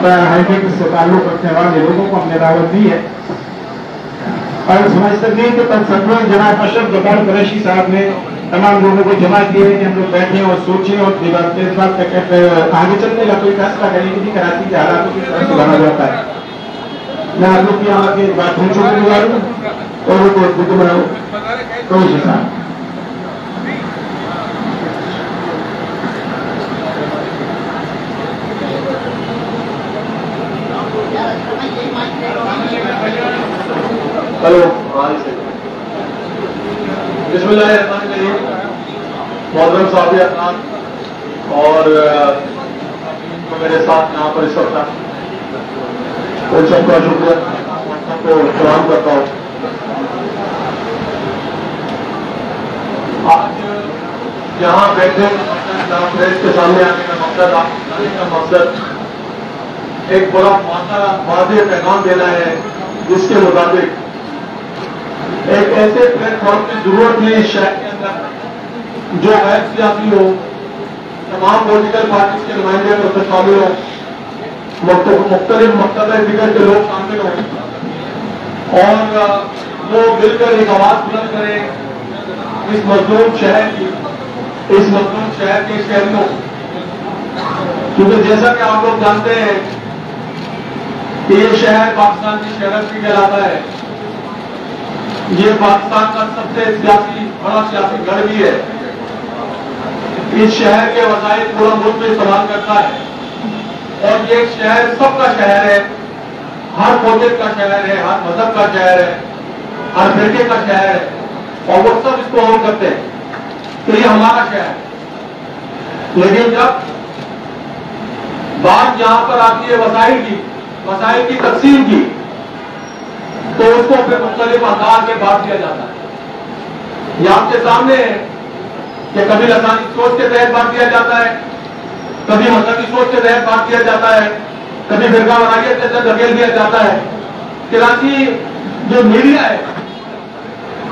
Hi tech से ताल्लुक रखने वाले लोगों को हमने दावत दी है और समझ सकते हैं कि सरवर जनाब अशरफ जब्बार कुरैशी साहब ने तमाम लोगों को जमा किए कि हम लोग बैठे और सोचें और इस बात का आगे चलने का कोई फैसला करें कि कराची के हालातों की तरह सुधारा जाता है। मैं आप लोग की आगे बात पहुंचो और कोई साहब हेलो बिस्मिल्लाहिर्रहमानिर्रहीम मोहतरम साहब और जो मेरे साथ यहाँ पर इस वक्त उन सबका शुक्रिया को सलाम करता हूँ। आज यहाँ बैठे प्रेस के सामने आने का मकसद एक बड़ा वाज़ेह पैगाम देना है जिसके मुताबिक एक ऐसे प्लेटफॉर्म की जरूरत है इस शहर के अंदर जो गैर सियासी हो, तमाम पॉलिटिकल पार्टीज के नुमाइंदे उसमें शामिल हो, मुख्तलिफ मकसद फिक्र के लोग शामिल हों और वो मिलकर एक आवाज बुलंद करें इस मजलूम शहर की, इस मजलूम शहर के शहरियों। क्योंकि जैसा कि आप लोग जानते हैं कि ये शहर पाकिस्तान की शहरत भी कहलाता है, ये पाकिस्तान का सबसे बड़ा सियासी गढ़ भी है। इस शहर के वसाइल पूरा मुल्क में इस्तेमाल करता है और ये शहर सबका शहर है, हर कौमियत का शहर है, हर मजहब का शहर है, हर फिरके का शहर है और वो सब इसको ऑन करते हैं। तो ये हमारा शहर है। लेकिन जब बात यहां पर आती है वसाइल की तकसीम की, तो उसको फिर मुख्तलिफ अंदाज में बांट दिया जाता है। ये आपके सामने है कि कभी लसानी सोच के तहत बांट दिया जाता है, कभी मजहबी सोच के तहत बांट दिया जाता है, कभी फिरका वरायत के तहत धकेल दिया जाता है। कराची जो मीडिया है,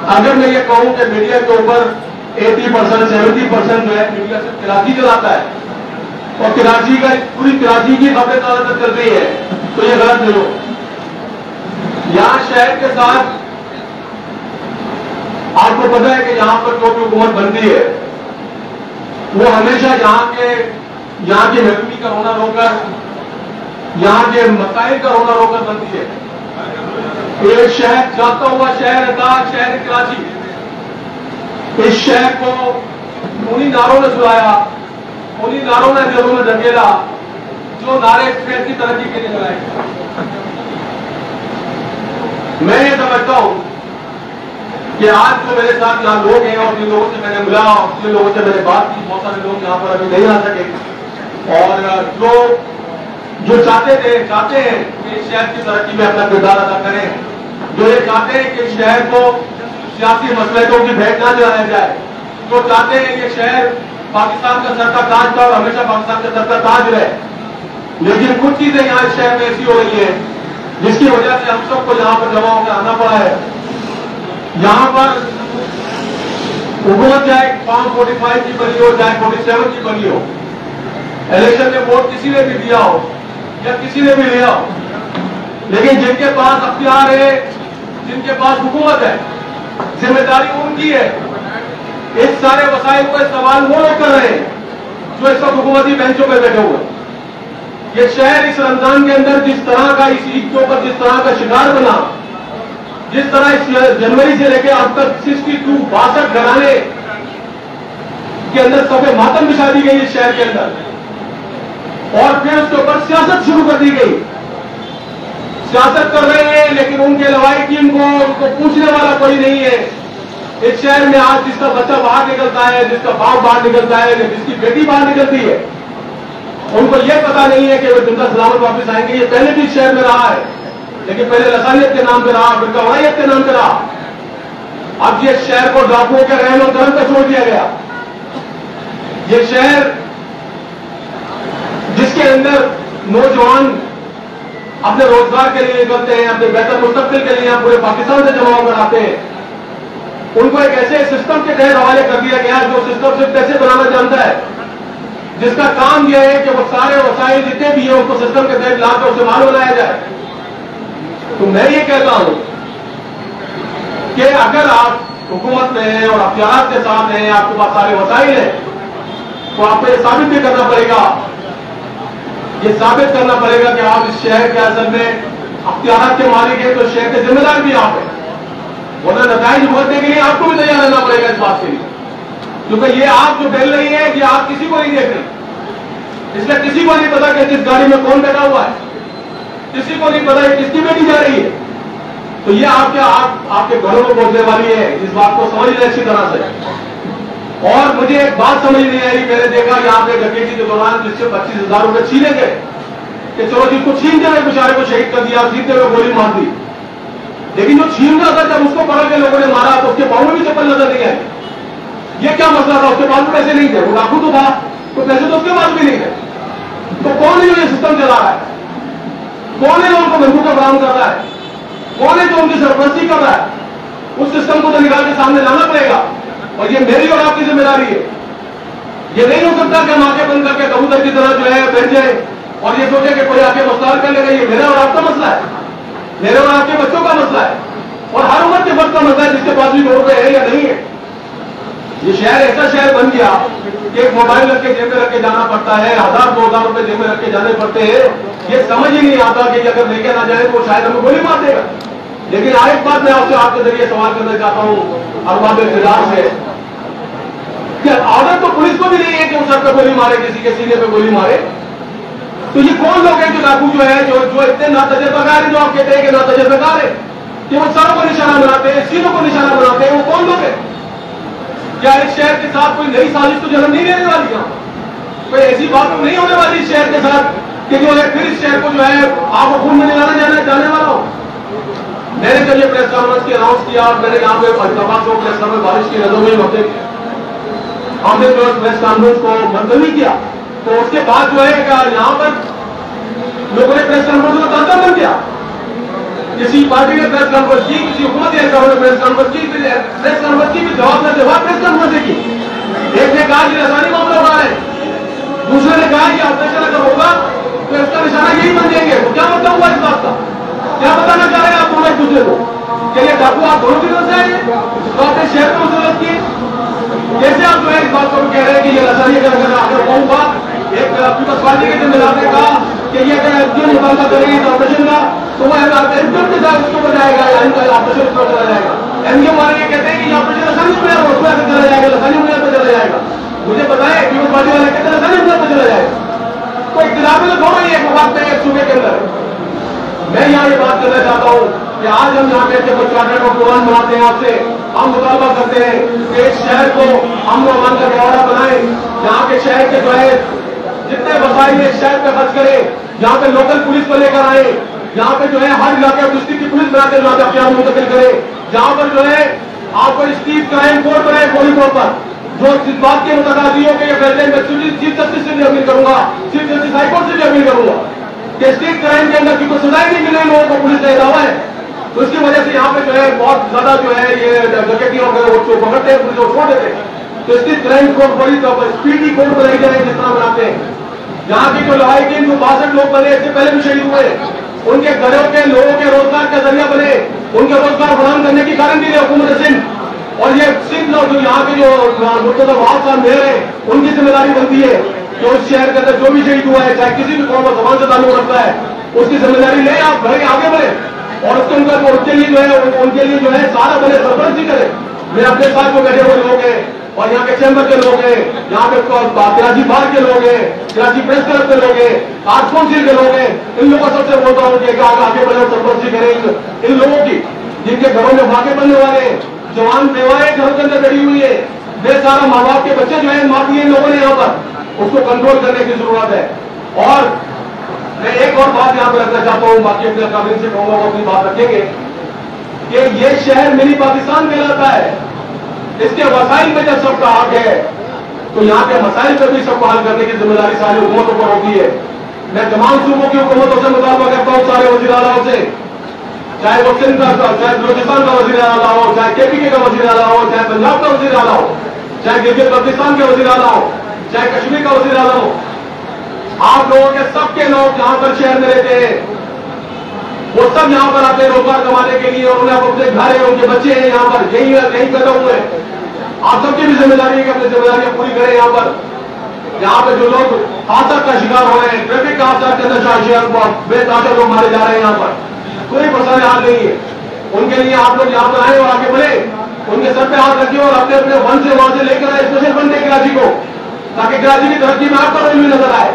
अगर मैं ये कहूं कि मीडिया के ऊपर 80% 70% जो है मीडिया सिर्फ कराची चलाता है और कराची का पूरी कराची की खबरें ज्यादातर चल रही है, तो ये गलत नहीं हो। यहां शहर के साथ आपको पता है कि यहां पर जो भी हुकूमत बनती है वो हमेशा यहाँ के महकमी का होना रोकर, यहाँ के मसाइल का होना रोकर बनती है। एक शहर जाता हुआ शहर शहर कराची, इस शहर को उन्हीं नारों ने सुनाया, उन्हीं नारों ने दिलों में ढकेला जो नारे शहर की तरक्की के लिए लगाए। मैं ये समझता हूं कि आज जो मेरे साथ यहाँ लोग हैं और जिन लोगों से मैंने मिला और जिन लोगों से मैंने बात की, बहुत सारे लोग यहाँ पर अभी नहीं आ सके और जो चाहते हैं कि इस शहर की तरक्की में अपना किरदार अदा करें, जो ये चाहते हैं कि शहर को सियासी मसलकों की भेंट ना चलाया जाए, जो चाहते हैं कि शहर पाकिस्तान का सर का ताज था और हमेशा पाकिस्तान का सर का ताज रहे। लेकिन कुछ चीजें यहाँ इस शहर में ऐसी हो रही है जिसकी वजह से हम सबको यहाँ पर जमा होकर आना पड़ा है। यहाँ पर हुकूमत चाहे फॉर्म 45 की बनी हो, चाहे 47 की बनी हो, इलेक्शन में वोट किसी ने भी दिया हो या किसी ने भी लिया हो, लेकिन जिनके पास अख्तियार है, जिनके पास हुकूमत है, जिम्मेदारी उनकी है। इस सारे वसाइल को इस्तेमाल वो लोग कर रहे हैं जो इस वक्त हुकूमती बेंचों पर बैठे हुए। ये शहर इस रमजान के अंदर जिस तरह का, इस ईद के ऊपर जिस तरह का शिकार बना, जिस तरह इस जनवरी से लेकर अब तक 62 घराने के अंदर सबे मातम बिछा दी गई इस शहर के अंदर और फिर उसके ऊपर सियासत शुरू कर दी गई। सियासत कर रहे हैं लेकिन उनके लवाई टीम को उनको पूछने वाला कोई नहीं है। इस शहर में आज जिसका बच्चा बाहर निकलता है, जिसका बाप बाहर निकलता है, जिसकी बेटी बाहर निकलती है, उनको यह पता नहीं है कि वो जिंदा सलामत वापस आएंगे। ये पहले भी इस शहर में रहा है, लेकिन पहले लसानियत के नाम पे रहा, फिर कवायत के नाम पे रहा। अब ये शहर को डाकुओं के रहनो धर्म पे छोड़ दिया गया। ये शहर जिसके अंदर नौजवान अपने रोजगार के लिए निकलते हैं, अपने बेहतर मुस्तकबिल के लिए पूरे पाकिस्तान से जमा होकर आते हैं, उनको एक ऐसे सिस्टम के तहत हवाले कर दिया गया जो सिस्टम सिर्फ पैसे बनाना जानता है, جس کا کام یہ ہے کہ وہ سارے وسائل جتنے بھی ہیں اس کو سسٹم کے تحت لا کر اسے مال بنایا جائے. تو میں یہ کہتا ہوں کہ اگر آپ حکومت میں ہیں اور اختیارات کے ساتھ ہیں, آپ کے پاس سارے وسائل ہیں, تو آپ کو یہ ثابت بھی کرنا پڑے گا, یہ ثابت کرنا پڑے گا کہ آپ اس شہر کے اصل میں اختیارات کے مالک ہیں, تو شہر کے ذمہ دار بھی آپ ہیں. ورنہ نتائج بھگتنے کے لیے آپ کو بھی تیار رہنا پڑے گا اس بات کے لیے, کیونکہ یہ آپ جو ڈل رہی ہے یہ آپ کسی کو نہیں دیکھ رہی. اس میں کسی کو نہیں پتا کہ جس گاڑی میں کون بیٹھا ہوا ہے, کسی کو نہیں پتا کہ کس کی بیٹی جا رہی ہے. تو یہ آپ کے گھروں کو پہنچنے والی ہے, اس بات کو سمجھ لیں اچھی طرح سے. اور مجھے ایک بات سمجھ نہیں آئی, میں نے دیکھا یہاں پہ ڈکیتی کے دوران جس سے 25,000 روپے چھینے گئے کہ چلو جس کو چھینتے ہوئے بیچارے کو شہید کر دیا, چھینتے ہوئے گولی مار دی, لیکن جو چھین رہا تھا جب اس کو پکڑ کے لوگوں نے مارا تو اس کے پاؤں میں بھی چپل نظر نہیں آئی. یہ کیا مسئلہ تھا؟ اس کے پاس پیسے نہیں تھے, وہ ڈاکو تو تھا, تو پیسے تو اس کے پاس بھی نہیں تھے. تو کون ہے جو یہ سسٹم چلا رہا ہے؟ کون ہے جو ان کو بندوق کا فراہم کر رہا ہے؟ کون ہے جو ان کی سرپرستی کر رہا ہے؟ اس سسٹم کو تو نکال کے سامنے لانا پڑے گا, اور یہ میری اور آپ کی ذمہ داری ہے. یہ نہیں ہو سکتا کہ ہم آنکھیں بند کر کے کبوتر کی طرح جو ہے بیٹھ جائیں اور یہ سوچے کہ کوئی آ کے مستعار کر لے گا. یہ میرا اور آپ کا مسئلہ ہے, میرے اور آپ کے بچوں کا مسئلہ ہے, اور ہر عمر کے فرد کا مسئلہ ہے جس کے پاس بھی 2 روپے ہے یا نہیں ہے. یہ شہر ایسا شہر بن گیا کہ ایک موبائل رکھ کے جیب میں رکھ کے جانا پڑتا ہے, 1,000-2,000 روپے جیب میں رکھ کے جانے پڑتے ہیں. یہ سمجھ ہی نہیں آتا کہ اگر لے کے نہ جائے تو شاید ہمیں گولی مار دے گا. لیکن ایک بات میں آپ کے ذریعے سوال کرنا چاہتا ہوں ارباب اقتدار سے, کہ عادت تو پولیس کو بھی نہیں ہے کہ وہ سر پہ گولی مارے, کسی کے سینے پہ گولی مارے. تو یہ کون لوگ ہیں جو ڈاکو جو ہے جو اتنے ناتجربہ کار ہیں, جو آپ کہتے ہیں کہ ناتجربہ کار ہے, کہ وہ سروں کو نشانہ بناتے ہیں, سینوں کو نشانہ بناتے ہیں, وہ کون لوگ ہیں؟ کیا اس شہر کے ساتھ کوئی نئی سازش تو جنم نہیں لینے والی؟ کوئی ایسی بات تو نہیں ہونے والی اس شہر کے ساتھ کہ جو ہے پھر اس شہر کو جو ہے آپ کو خون میں نکالا جانے والا ہو؟ میں نے جب یہ پریس کانفرنس کی اناؤنس کیا, میں نے یہاں پہ احتجاج کو پریس کانفرنس بارش کی نظروں میں ہوتے ہم نے جو پریس کانفرنس کو ملتوی کیا, تو اس کے بعد جو ہے کہ یہاں پر لوگوں نے پریس کانفرنس کو تازہ بن کیا. کسی پارٹی نے پریس کانفرنس کی, کسی حکومت نے پریس کانفرنس کی, پریس کانفرنس کی بھی جواب نہ جواب پریس کانفرنس کی. ایک نے کہا کہ آسانی معاملہ ہو رہا ہے, دوسرے نے کہا کہ آپریشن اگر ہوگا تو اس کا نشانہ یہی بن جائیں گے. تو کیا مطلب ہوا اس بات کا؟ کیا بتانا چاہ رہے ہیں آپ دونوں ایک دوسرے کو کہ یہ ڈاکو آپ دونوں کی طرف سے آئے تو اپنے شہر کو ضرورت کی؟ کیسے آپ جو ہے اس بات کو کہہ رہے ہیں کہ یہ لسانی اگر کہوں گا ایک پیپلز پارٹی کے ذمہ دار نے کہا کہ یہ اگر ایس ڈی او مطالبہ کرے گی آپریشن کا تو وہ ایس ڈی او کے ساتھ اس کو بجائے گا, آپریشن اس پر چلا جائے گا. ایم ڈی او والے یہ کہتے ہیں کہ یہ آپریشن لسانی بنیاد پر اس پہ چلا جائے گا, لسانی بنیاد پر چلا جائے گا. مجھے بتائیں پیپلز پارٹی والے کہتے ہیں لسانی بنیاد پر چلا جائے گا. تو اقتدار میں تو دونوں ہی ایک وقت میں ایک صوبے کے اندر. میں یہاں یہ بات کرنا چاہتا ہوں کہ آج ہم یہاں کے بچوں اور قرآن بناتے ہیں, آپ سے ہم مطالبہ کرتے ہیں کہ اس شہر کو امن و امان کا گہوارہ بنائیں. یہاں کے شہر کے جو ہے جتنے وسائل اس شہر پہ خرچ کریں, یہاں پہ لوکل پولیس کو لے کر آئے, یہاں پہ جو ہے ہر علاقے ڈسٹرکٹ کی پولیس بنا کے یہاں پہ اختیار منتقل کرے, جہاں پر جو ہے آپ کو اسٹریٹ کرائم کوڈ بنائے فوری طور پر, جو اس بات کے متقاضی ہو کہ یہ فیصلے میں چیف جسٹس سے بھی اپیل کروں گا, چیف جسٹس ہائی کورٹ سے بھی اپیل کروں گا کہ اسٹریٹ کرائم کے اندر کیونکہ سزائیں نہیں مل رہی لوگوں کو, پولیس کا دعویٰ ہے. تو اس کی وجہ سے یہاں پہ جو ہے بہت زیادہ جو ہے یہ ڈکیتیوں کو پکڑتے ہیں, پولیس کو چھوڑ دیتے ہیں. تو اسٹریٹ کرائم کوڈ بڑی طور پر اسپیڈی کوڈ بنائی جائے جس طرح بناتے ہیں. یہاں کی جو لڑائی جو 62 لوگ بنے اس سے پہلے بھی شہید ہوئے, ان کے گھروں کے لوگوں کے روزگار کا ذریعہ بنے, ان کے روزگار فراہم کرنے کی گارنٹی دے حکومت سندھ. اور یہ سندھ لوگ جو یہاں کے جو مرتضی بہت صاحب میئر ہیں ان کی ذمہ داری بنتی ہے کہ اس شہر کے اندر جو بھی شہید ہوا ہے چاہے کسی بھی قوم اور زبان سے تعلق رکھتا ہے اس کی ذمہ داری لیں, آپ بھرے آگے بڑھے اور اس کے لیے جو ہے سارا بنے سرپرستی کرے. میں اپنے ساتھ جو بیٹھے ہوئے لوگ ہیں اور یہاں کے چیمبر کے لوگ ہیں, یہاں پہ کراچی بار کے لوگ ہیں, کراچی پریس کلب کے لوگ ہیں, آرٹ کونسل کے لوگ ہیں, ان لوگوں سب سے بولتا ہوں کہ آگے بڑھے سرپرستی کریں ان لوگوں کی جن کے گھروں میں واقع بننے والے ہیں, جوان بیوائیں گھروں کے اندر بیٹھی ہوئی ہے, بے سارا ماں باپ کے بچے جو ہیں مار دیے ان لوگوں نے یہاں پر, اس کو کنٹرول کرنے کی ضرورت ہے. اور میں ایک اور بات یہاں پہ رکھنا چاہتا ہوں, باقی اپنے قابل سے کہوں گا وہ اپنی بات رکھیں گے کہ یہ شہر منی پاکستان کہلاتا ہے. اس کے وسائل میں جب سب کا حق ہے تو یہاں کے مسائل پر بھی سب کو حل کرنے کی ذمہ داری ساری حکومتوں پر ہوتی ہے. میں تمام صوبوں کی حکومتوں سے مطالبہ کرتا ہوں, سارے وزیر اعلیٰ سے, چاہے وہ سندھ کا, چاہے بلوچستان کا وزیر اعلیٰ ہو, چاہے کے پی کے کا وزیر اعلیٰ ہو, چاہے پنجاب کا وزیر اعلیٰ ہو, چاہے گلگت بلتستان کے وزیر اعلیٰ ہو, चाहे कश्मीर का वज़ीर आज़म हो, आप लोगों के सबके लोग जहां पर शहर में रहते हैं, वो सब यहां पर आते हैं रोजगार कमाने के लिए, और उन्हें अपने घर है, उनके बच्चे हैं यहां पर, यही पैदा हुए हैं। आप सबकी भी जिम्मेदारी है कि अपनी जिम्मेदारियां पूरी करें। यहाँ पे जो लोग हादसा का शिकार हो रहे हैं, ट्रैफिक का हादसा के अंदर बेताजा लोग मारे जा रहे हैं, यहाँ पर कोई मसला हाल नहीं है। उनके लिए आप लोग यहाँ पर आए और आगे बढ़े, उनके सर पे हाथ रखिए और अपने अपने वन से वहां से लेकर आए स्पेशल वन डे कराची को, ताकि कराची की तरक्की में आपका रोल भी नजर आए।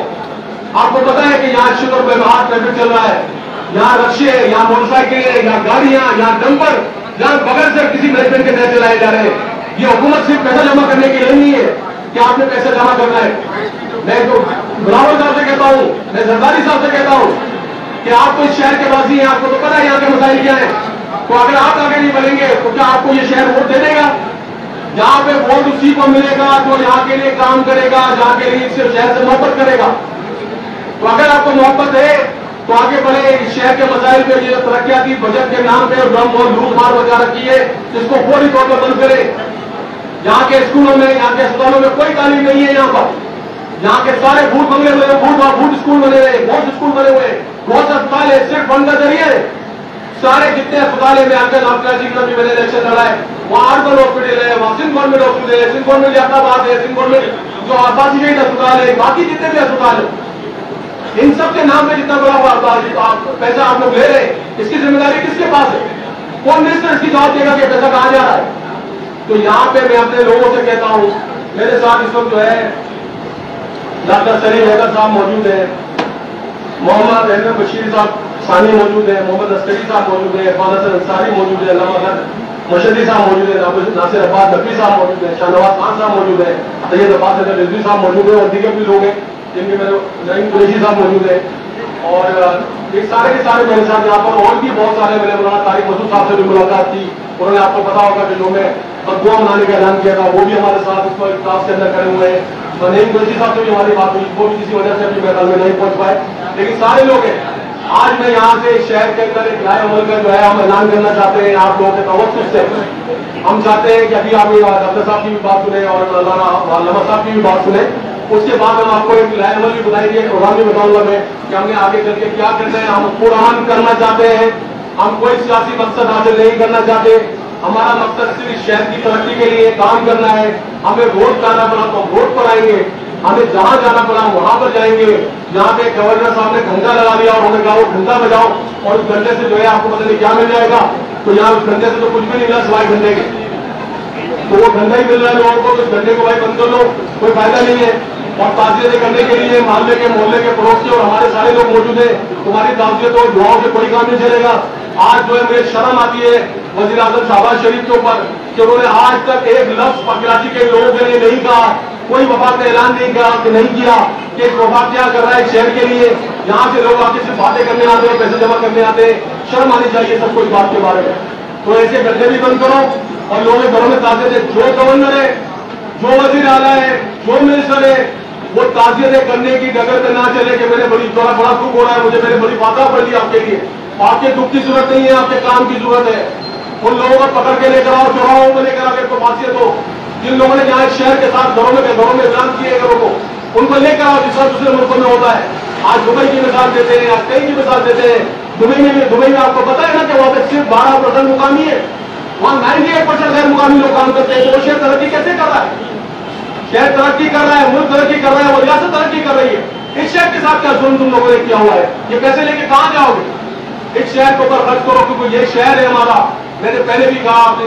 आपको पता है कि यहाँ शुक्र व्यवहार ट्रैफिक चल रहा है, यहाँ रक्शे, यहाँ मोटरसाइकिलें, यहाँ गाड़ियां, यहाँ डंपर, यहाँ बगैर से किसी मैनेजमेंट के तहत चलाए जा रहे हैं। ये हुकूमत सिर्फ पैसा जमा करने के लिए नहीं है कि आपने पैसा जमा करना है। मैं तो बिलावल साहब से कहता हूँ, मैं जरदारी साहब से कहता हूँ कि आप तो इस शहर के वासी हैं, आपको तो पता है यहाँ के मसाइल क्या है। तो अगर आप आगे नहीं बढ़ेंगे तो क्या आपको ये शहर वोट दे देगा? जहाँ पे वोट उसी को मिलेगा जो यहाँ के लिए काम करेगा, जहाँ के लिए सिर्फ शहर से मोहब्बत करेगा। तो अगर आपको मोहब्बत है तो आगे बढ़े, इस शहर के मसाइल पे ये तरक्याती बजट के नाम पे ड्रम और लूट मार बचा रखी है, इसको फौरी तौर पर बंद करें। यहाँ के स्कूलों में, यहाँ के अस्पतालों में कोई तालीम नहीं है। यहाँ पर यहाँ के सारे भूत बंगले बने हुए, भूत स्कूल बने हुए, बहुत स्कूल बने हुए, बहुत अस्पताल है, सिर्फ फंड का जरिए सारे जितने अस्पताल है। मैं आगे कराची में भी मैंने इलेक्शन लड़ा है, वहाँ अर्बन हॉस्पिटल है, वहाँ सिंध गवर्नमेंट हॉस्पिटल है, सिंध गवर्नमेंट याताबाद है, सिंध गवर्नमेंट जो आबादी गई अस्पताल है, बाकी जितने भी अस्पताल है, इन सब के नाम में जितना बड़ा पैसा आप लोग ले रहे हैं, इसकी जिम्मेदारी किसके पास है? कौन मिनिस्टर इसकी जवाब देगा कि पैसा कहाँ जा रहा है? तो यहाँ पे मैं अपने लोगों से कहता हूँ, मेरे साथ इस वक्त जो है डॉक्टर सलीम हैदर साहब मौजूद है, मोहम्मद अहमद बशीर साहब सानी मौजूद है, मोहम्मद अस्करी साहब मौजूद है, फानस अंसारी मौजूद है, अल्लामा मशदी साहब मौजूद है, नासिर अब्बास नकवी साहब मौजूद है, शाहनवाज खान साहब मौजूद है, सैयद अब्बास रिजवी साहब मौजूद है, और दीगर भी लोग हैं जिनके मेरे नईम कुरैशी साहब मौजूद है, और ये सारे के सारे मेरे साथ यहाँ पर और भी बहुत सारे मैंने मौलाना तारिक मसूद साहब से भी मुलाकात की। उन्होंने आपको पता होगा कि जो मैं बदुआ मनाने का ऐलान किया था, वो भी हमारे साथ इस पर क्लास के अंदर खड़े हुए हैं। नईम कुरैशी साहब से भी हमारी बात हुई, वो भी किसी वजह से अपनी महफिल में नहीं पहुंच पाए, लेकिन सारे लोग हैं। आज मैं यहाँ से शहर के अंदर एक राय अमल का जो है हम ऐलान करना चाहते हैं आप लोगों के तवज्जुह से। हम चाहते हैं कि अभी आप डॉक्टर साहब की भी बात सुने और अल्लामा साहब की भी बात सुने, उसके बाद हम आपको एक राय अमल भी बताएंगे, एक प्रोग्राम भी बताऊंगा मैं कि हमने आगे चल के क्या करना है। हम कुरान करना चाहते हैं, हम कोई सियासी मकसद हासिल नहीं करना चाहते। हमारा मकसद सिर्फ शहर की तरक्की के लिए काम करना है। हमें वोट जाना पड़ा तो वोट पर आएंगे, हमें जहां जाना पड़ा वहां पर जाएंगे। यहाँ पे गवर्नर साहब ने घंटा लगा दिया और उन्होंने कहा वो घंटा बजाओ और उस घंटे से जो है आपको पता नहीं क्या मिल जाएगा। तो यहाँ उस घंटे से तो कुछ भी नहीं मिला सिवाय घंटे के, तो वो घंटा ही मिल रहा है लोगों को, तो उस घंटे को भाई बंद कर लो, कोई फायदा नहीं है। और ताज़ियत करने के लिए मोहल्ले के पड़ोसी और हमारे सारे लोग मौजूद हैं। तुम्हारी ताज़ियत और दुआओं से कोई काम नहीं चलेगा। आज जो है मुझे शर्म आती है वज़ीर आज़म शहबाज शरीफ के ऊपर कि उन्होंने आज तक एक लफ्ज कराची के लोगों के लिए नहीं कहा, कोई वफाक का ऐलान नहीं कहा कि नहीं किया कि एक वफाक क्या कर रहा है शहर के लिए। यहाँ से लोग आके सिर्फ बातें करने आते हैं, पैसे जमा करने आते हैं। शर्म आनी चाहिए सबको इस बात के बारे में। तो ऐसे गड्ढे भी बंद करो और लोगों के घरों में ताज़ियत, जो गवर्नर है, जो वज़ीर आला है, जो मिनिस्टर है, वो ताज़ियतें करने की डगर पे ना चले कि मैंने बड़ी बड़ा दुख हो रहा है, मुझे मैंने बड़ी बाधा पड़ ली आपके लिए। आपके दुख की जरूरत नहीं है, आपके काम की जरूरत है। उन लोगों को पकड़ के लेकर आओ, चौराहों में लेकर आकर तो खासियत हो। जिन लोगों ने यहाँ शहर के साथ घरों में ऐलान किए घरों को, उनको लेकर आओ जिस तरह दूसरे मुल्कों में होता है। आज दुबई की मिसाल देते हैं, आज कई की मिसाल देते हैं। दुबई में आपको पता है ना कि वहाँ पे सिर्फ 12% मुकामी है, वहाँ 98% गैर मुकामी लोग काम करते हैं। तो वो शहर तरक्की कैसे कर रहा है? शहर तरक्की कर रहा है, मुल्क तरक्की कर रहा है, वो रियासत तरक्की कर रही है। इस शहर के साथ क्या जुल्म तुम लोगों ने किया हुआ है? ये पैसे लेके कहाँ जाओगे? इस शहर के ऊपर खर्च करो, क्योंकि ये शहर है हमारा। मैंने पहले भी कहा, अपनी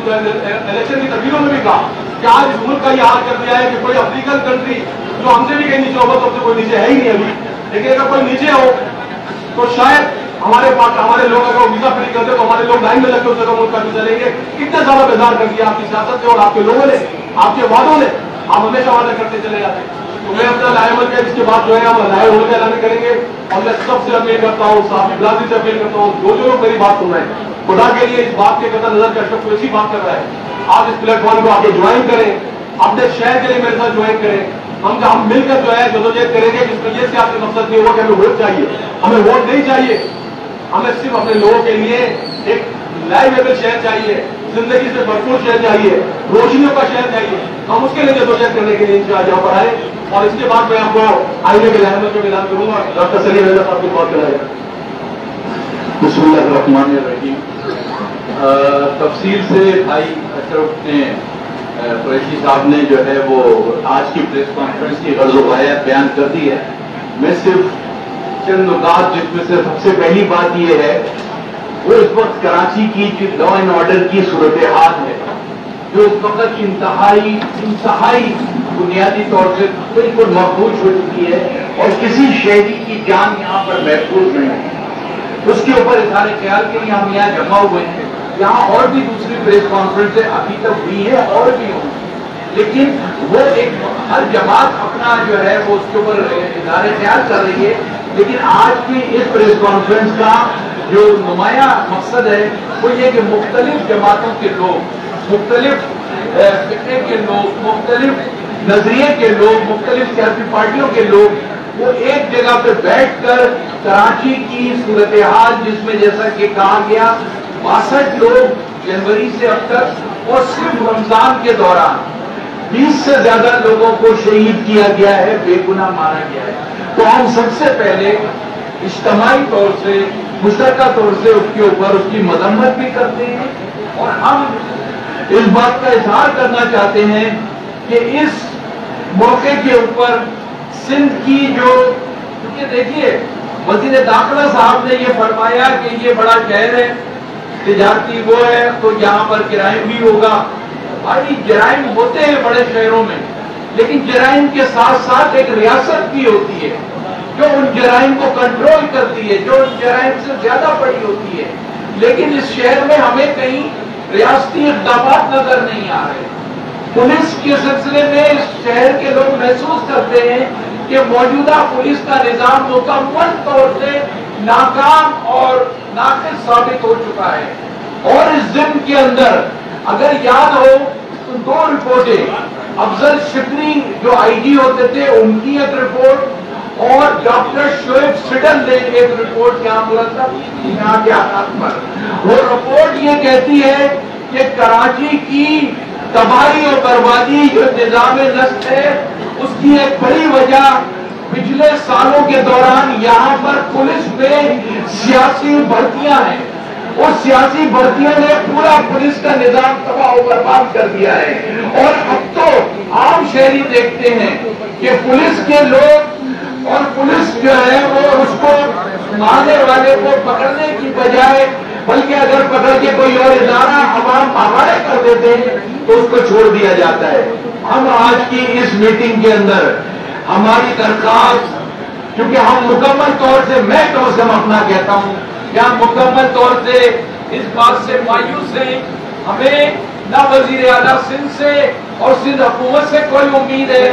इलेक्शन की तस्वीरों में भी कहा कि आज इस मुल्क का ये हाल कर दिया है कि कोई अफ्रीकन कंट्री जो हमसे भी कहीं नीचे होगा, तो कोई नीचे है ही नहीं अभी, लेकिन अगर कोई नीचे हो तो शायद हमारे लोग अगर वीजा फ्री करते तो हमारे लोग लाइन में लगते उस जगह मुल्क का वीजा लेंगे। कितना सारा बेजार कर दिया आपकी सियासत ने और आपके लोगों ने, आपके वादों ने। आप हमेशा वादा करते चले जाते। तो मैं अपना लायमल का इसके बाद जो है हम लाए होने का ऐलान करेंगे। और मैं सबसे अपील करता हूँ, साहब इब्राहिम से अपील करता हूँ, जो लोग मेरी बात सुन रहे हैं, खुदा के लिए इस बात के कदर नजर का शख्स ऐसी बात कर रहा है, आप इस प्लेटफॉर्म को आगे ज्वाइन करें, अपने शहर के लिए मेरे साथ ज्वाइन करें। हम मिलकर जो है जदोजहद करेंगे, जिसमें ये सियासी मकसद नहीं होगा कि हमें वोट चाहिए, हमें वोट नहीं चाहिए, हमें सिर्फ अपने लोगों के लिए एक लाइवेबल शहर चाहिए, जिंदगी से भरपूर शहर चाहिए, रोशनियों का शहर चाहिए, हम उसके लिए जदोजहद करने के लिए इंशाअल्लाह यहाँ पर आए। और इसके बाद मैं आपको आईने के लहर में ऐलान करूंगा। डॉक्टर सलीम अहमद साहब की बात कराएगा। बिस्मिल्लाहिर्रहमानिर्रहीम। तफसील से भाई अशरफ ने कुरैशी साहब ने जो है वो आज की प्रेस कॉन्फ्रेंस की गर्ज़-ओ-ग़ायत बयान कर दी है। मैं सिर्फ चंद नुकात, जिसमें से सबसे पहली बात यह है वो इस वक्त कराची की जो लॉ एंड ऑर्डर की सूरत हाल है, जो इस वक्त इंतहाई बुनियादी तौर से बिल्कुल महफूज हो चुकी है और किसी शहरी की जान यहाँ पर महफूज नहीं है, उसके ऊपर इज़हार ख्याल के लिए हम यहाँ जमा हुए हैं। यहाँ और भी दूसरी प्रेस कॉन्फ्रेंसें अभी तक हुई है और भी होंगी, लेकिन वो एक हर जमात अपना जो है वो उसके ऊपर इज़हार ख्याल कर रही है। लेकिन आज की इस प्रेस कॉन्फ्रेंस का जो नुमाया मकसद है वो ये कि मुख्तलिफ जमातों के लोग, मुख्तलिफ फिक्रे के लोग, मुख्तलिफ नजरिए के लोग, मुख्तलिफ सियासी पार्टियों के लोग वो एक जगह पे बैठकर कराची की सूरत हाल, जिसमें जैसा कि कहा गया 62 लोग जनवरी से अब तक और सिर्फ रमजान के दौरान 20 से ज्यादा लोगों को शहीद किया गया है, बेगुनाह मारा गया है। तो हम सबसे पहले इज्तिमाई तौर से, मुश्तरका तौर से उसके ऊपर उसकी मजम्मत भी करते हैं और हम इस बात का इजहार करना चाहते हैं कि इस मौके के ऊपर सिंध की जो, क्योंकि देखिए वज़ीर दाखिला साहब ने ये फरमाया कि ये बड़ा शहर है, तिजारती वो है, तो यहाँ पर जराइम भी होगा। भाई जराइम होते हैं बड़े शहरों में, लेकिन जराइम के साथ साथ एक रियासत भी होती है जो उन जराइम को कंट्रोल करती है, जो उन जराइम से ज्यादा बड़ी होती है। लेकिन इस शहर में हमें कहीं रियासती इक़दामात नजर नहीं आ रहे। पुलिस के सिलसिले में इस शहर के लोग महसूस करते हैं कि मौजूदा पुलिस का निजाम मुकम्मल तौर से नाकाम और नाक़िस साबित हो चुका है। और इस ज़िम्न के अंदर अगर याद हो तो 2 रिपोर्टें, अफजल शिकरी जो आईजी होते थे उनकी एक रिपोर्ट और डॉक्टर शोएब सिडल ने एक रिपोर्ट यहाँ यहाँ के हालात पर। वो रिपोर्ट ये कहती है कि कराची की तबाही और बर्बादी जो निजाम नस्ल है उसकी एक बड़ी वजह पिछले सालों के दौरान यहाँ पर पुलिस में सियासी भर्तियां हैं। उस सियासी भर्तियों ने पूरा पुलिस का निजाम तबाह और बर्बाद कर दिया है। और अब तो आम शहरी देखते हैं कि पुलिस के लोग और पुलिस जो है वो उसको मारने वाले को पकड़ने की बजाय, बल्कि अगर पकड़ के कोई और इदारा अवाम हवाले कर देते हैं तो उसको छोड़ दिया जाता है। हम आज की इस मीटिंग के अंदर हमारी दरखास्त, क्योंकि हम मुकम्मल तौर से, मैं तो से अपना कहता हूँ, या मुकम्मल तौर से इस बात से मायूस है, हमें न वजीर आला सिंध से और सिंध हुकूमत से कोई उम्मीद है।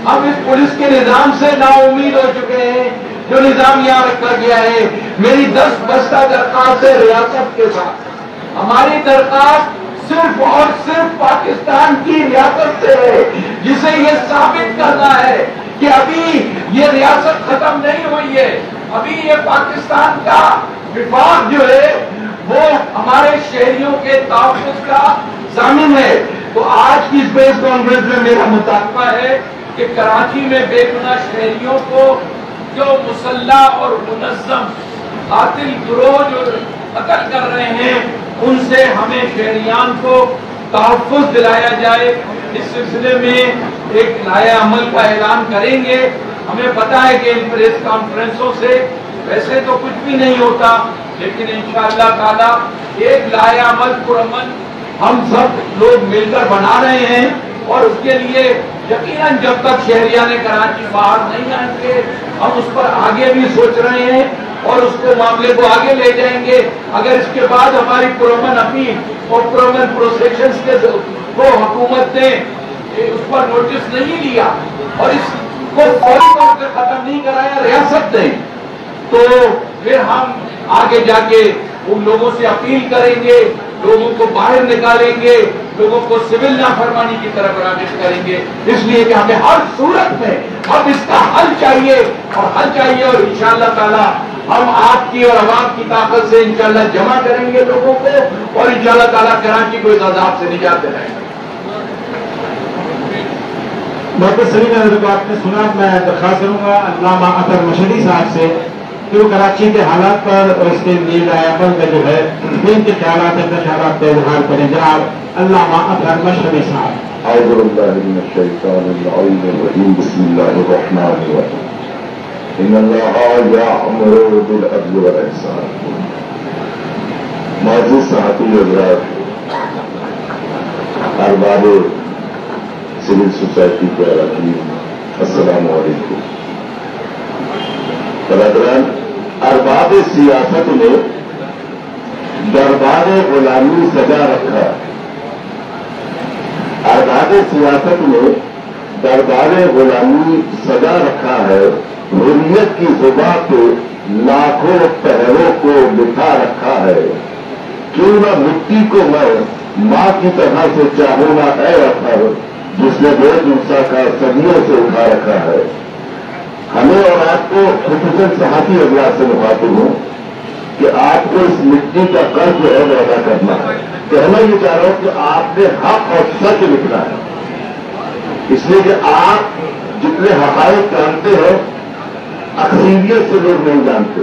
हम इस पुलिस के निजाम से ना उम्मीद हो चुके हैं जो निजाम यहाँ रखा गया है। मेरी 10 बस्ता दरखास्त है रियासत के साथ। हमारी दरखास्त सिर्फ और सिर्फ पाकिस्तान की रियासत से है, जिसे ये साबित करना है कि अभी ये रियासत खत्म नहीं हुई है, अभी ये पाकिस्तान का विभाग जो है वो हमारे शहरियों के तहफ़्फ़ुज़ का ज़ामिन है। तो आज की इस प्रेस कॉन्फ्रेंस में मेरा मुतालबा है कि कराची में बेगुनाह शहरियों को जो मुसल्ला और मुनज़्ज़म कातिल गिरोह जो कत्ल कर रहे हैं उनसे हमें शहरियान को तहफ़्फ़ुज़ दिलाया जाए। इस सिलसिले में एक लाया अमल का ऐलान करेंगे। हमें पता है कि इन प्रेस कॉन्फ्रेंसों से वैसे तो कुछ भी नहीं होता, लेकिन इंशाअल्लाह ताला एक लाया अमल पुरअमन हम सब लोग मिलकर बना रहे हैं। और उसके लिए यकीनन जब तक शहरियाने कराची बाहर नहीं आएंगे हम उस पर आगे भी सोच रहे हैं और उसको मामले को आगे ले जाएंगे। अगर इसके बाद हमारी पुरअमन अपील और पुरअमन प्रोसेक्शंस के को हुकूमत ने उस पर नोटिस नहीं लिया और इसको फौरी तौर पर खत्म नहीं कराया रियासत ने, तो फिर हम आगे जाके उन लोगों से अपील करेंगे, लोगों को बाहर निकालेंगे, लोगों को सिविल नाफरमानी की तरफ राग़िब करेंगे। इसलिए कि हमें हर सूरत में अब इसका हल चाहिए और इंशाअल्लाह ताला ہم آپ کی اور عوام کی طاقت سے انشاءاللہ جمع کریں گے لوگوں کو اور انشاءاللہ تعالیٰ کراچی کو اس عذاب سے نجات دلائیں گے۔ ڈاکٹر سلیم احمد کو آپ نے سنا، میں درخواست کروں گا علامہ اطہر مشہدی صاحب سے کہ وہ کراچی کے حالات پر اور اس کے لیے عمل میں جو ہے ان کے خیالات کا اظہار کریں۔ جناب علامہ اطہر مشہدی صاحب۔ اعوذ باللہ من الشیطان العلیم الرجیم، بسم اللہ الرحمن الرحیم۔ ان اللہ یأمر بالعدل والاحسان۔ معزز صحافی حضرات، ارباب سول سوسائٹی کے اراکین، السلام علیکم۔ برادران، ارباب سیاست نے دربار غلامی سجا رکھا۔ ارباب سیاست نے دربار غلامی سجا رکھا ہے، حریت کی زباں پہ لاکھوں پہروں کو بٹھا رکھا ہے۔ کیوں نہ مٹی کو میں ماں کی طرح سے چاہوں نہ اے اطہر، جس نے بے موسیٰ کا صدیوں سے اٹھا رکھا ہے۔ ہمیں اور آپ کو خصوصاً صحافی حضرات سے مخاطب ہوں کہ آپ کو اس مٹی کا قرض جو ہے وہ ادا کرنا ہے۔ کہنا یہ چاہ رہا ہوں کہ آپ نے حق اور سچ لکھنا ہے، اس لیے کہ آپ جتنے حقائق جانتے ہیں اکثریت سے لوگ نہیں جانتے۔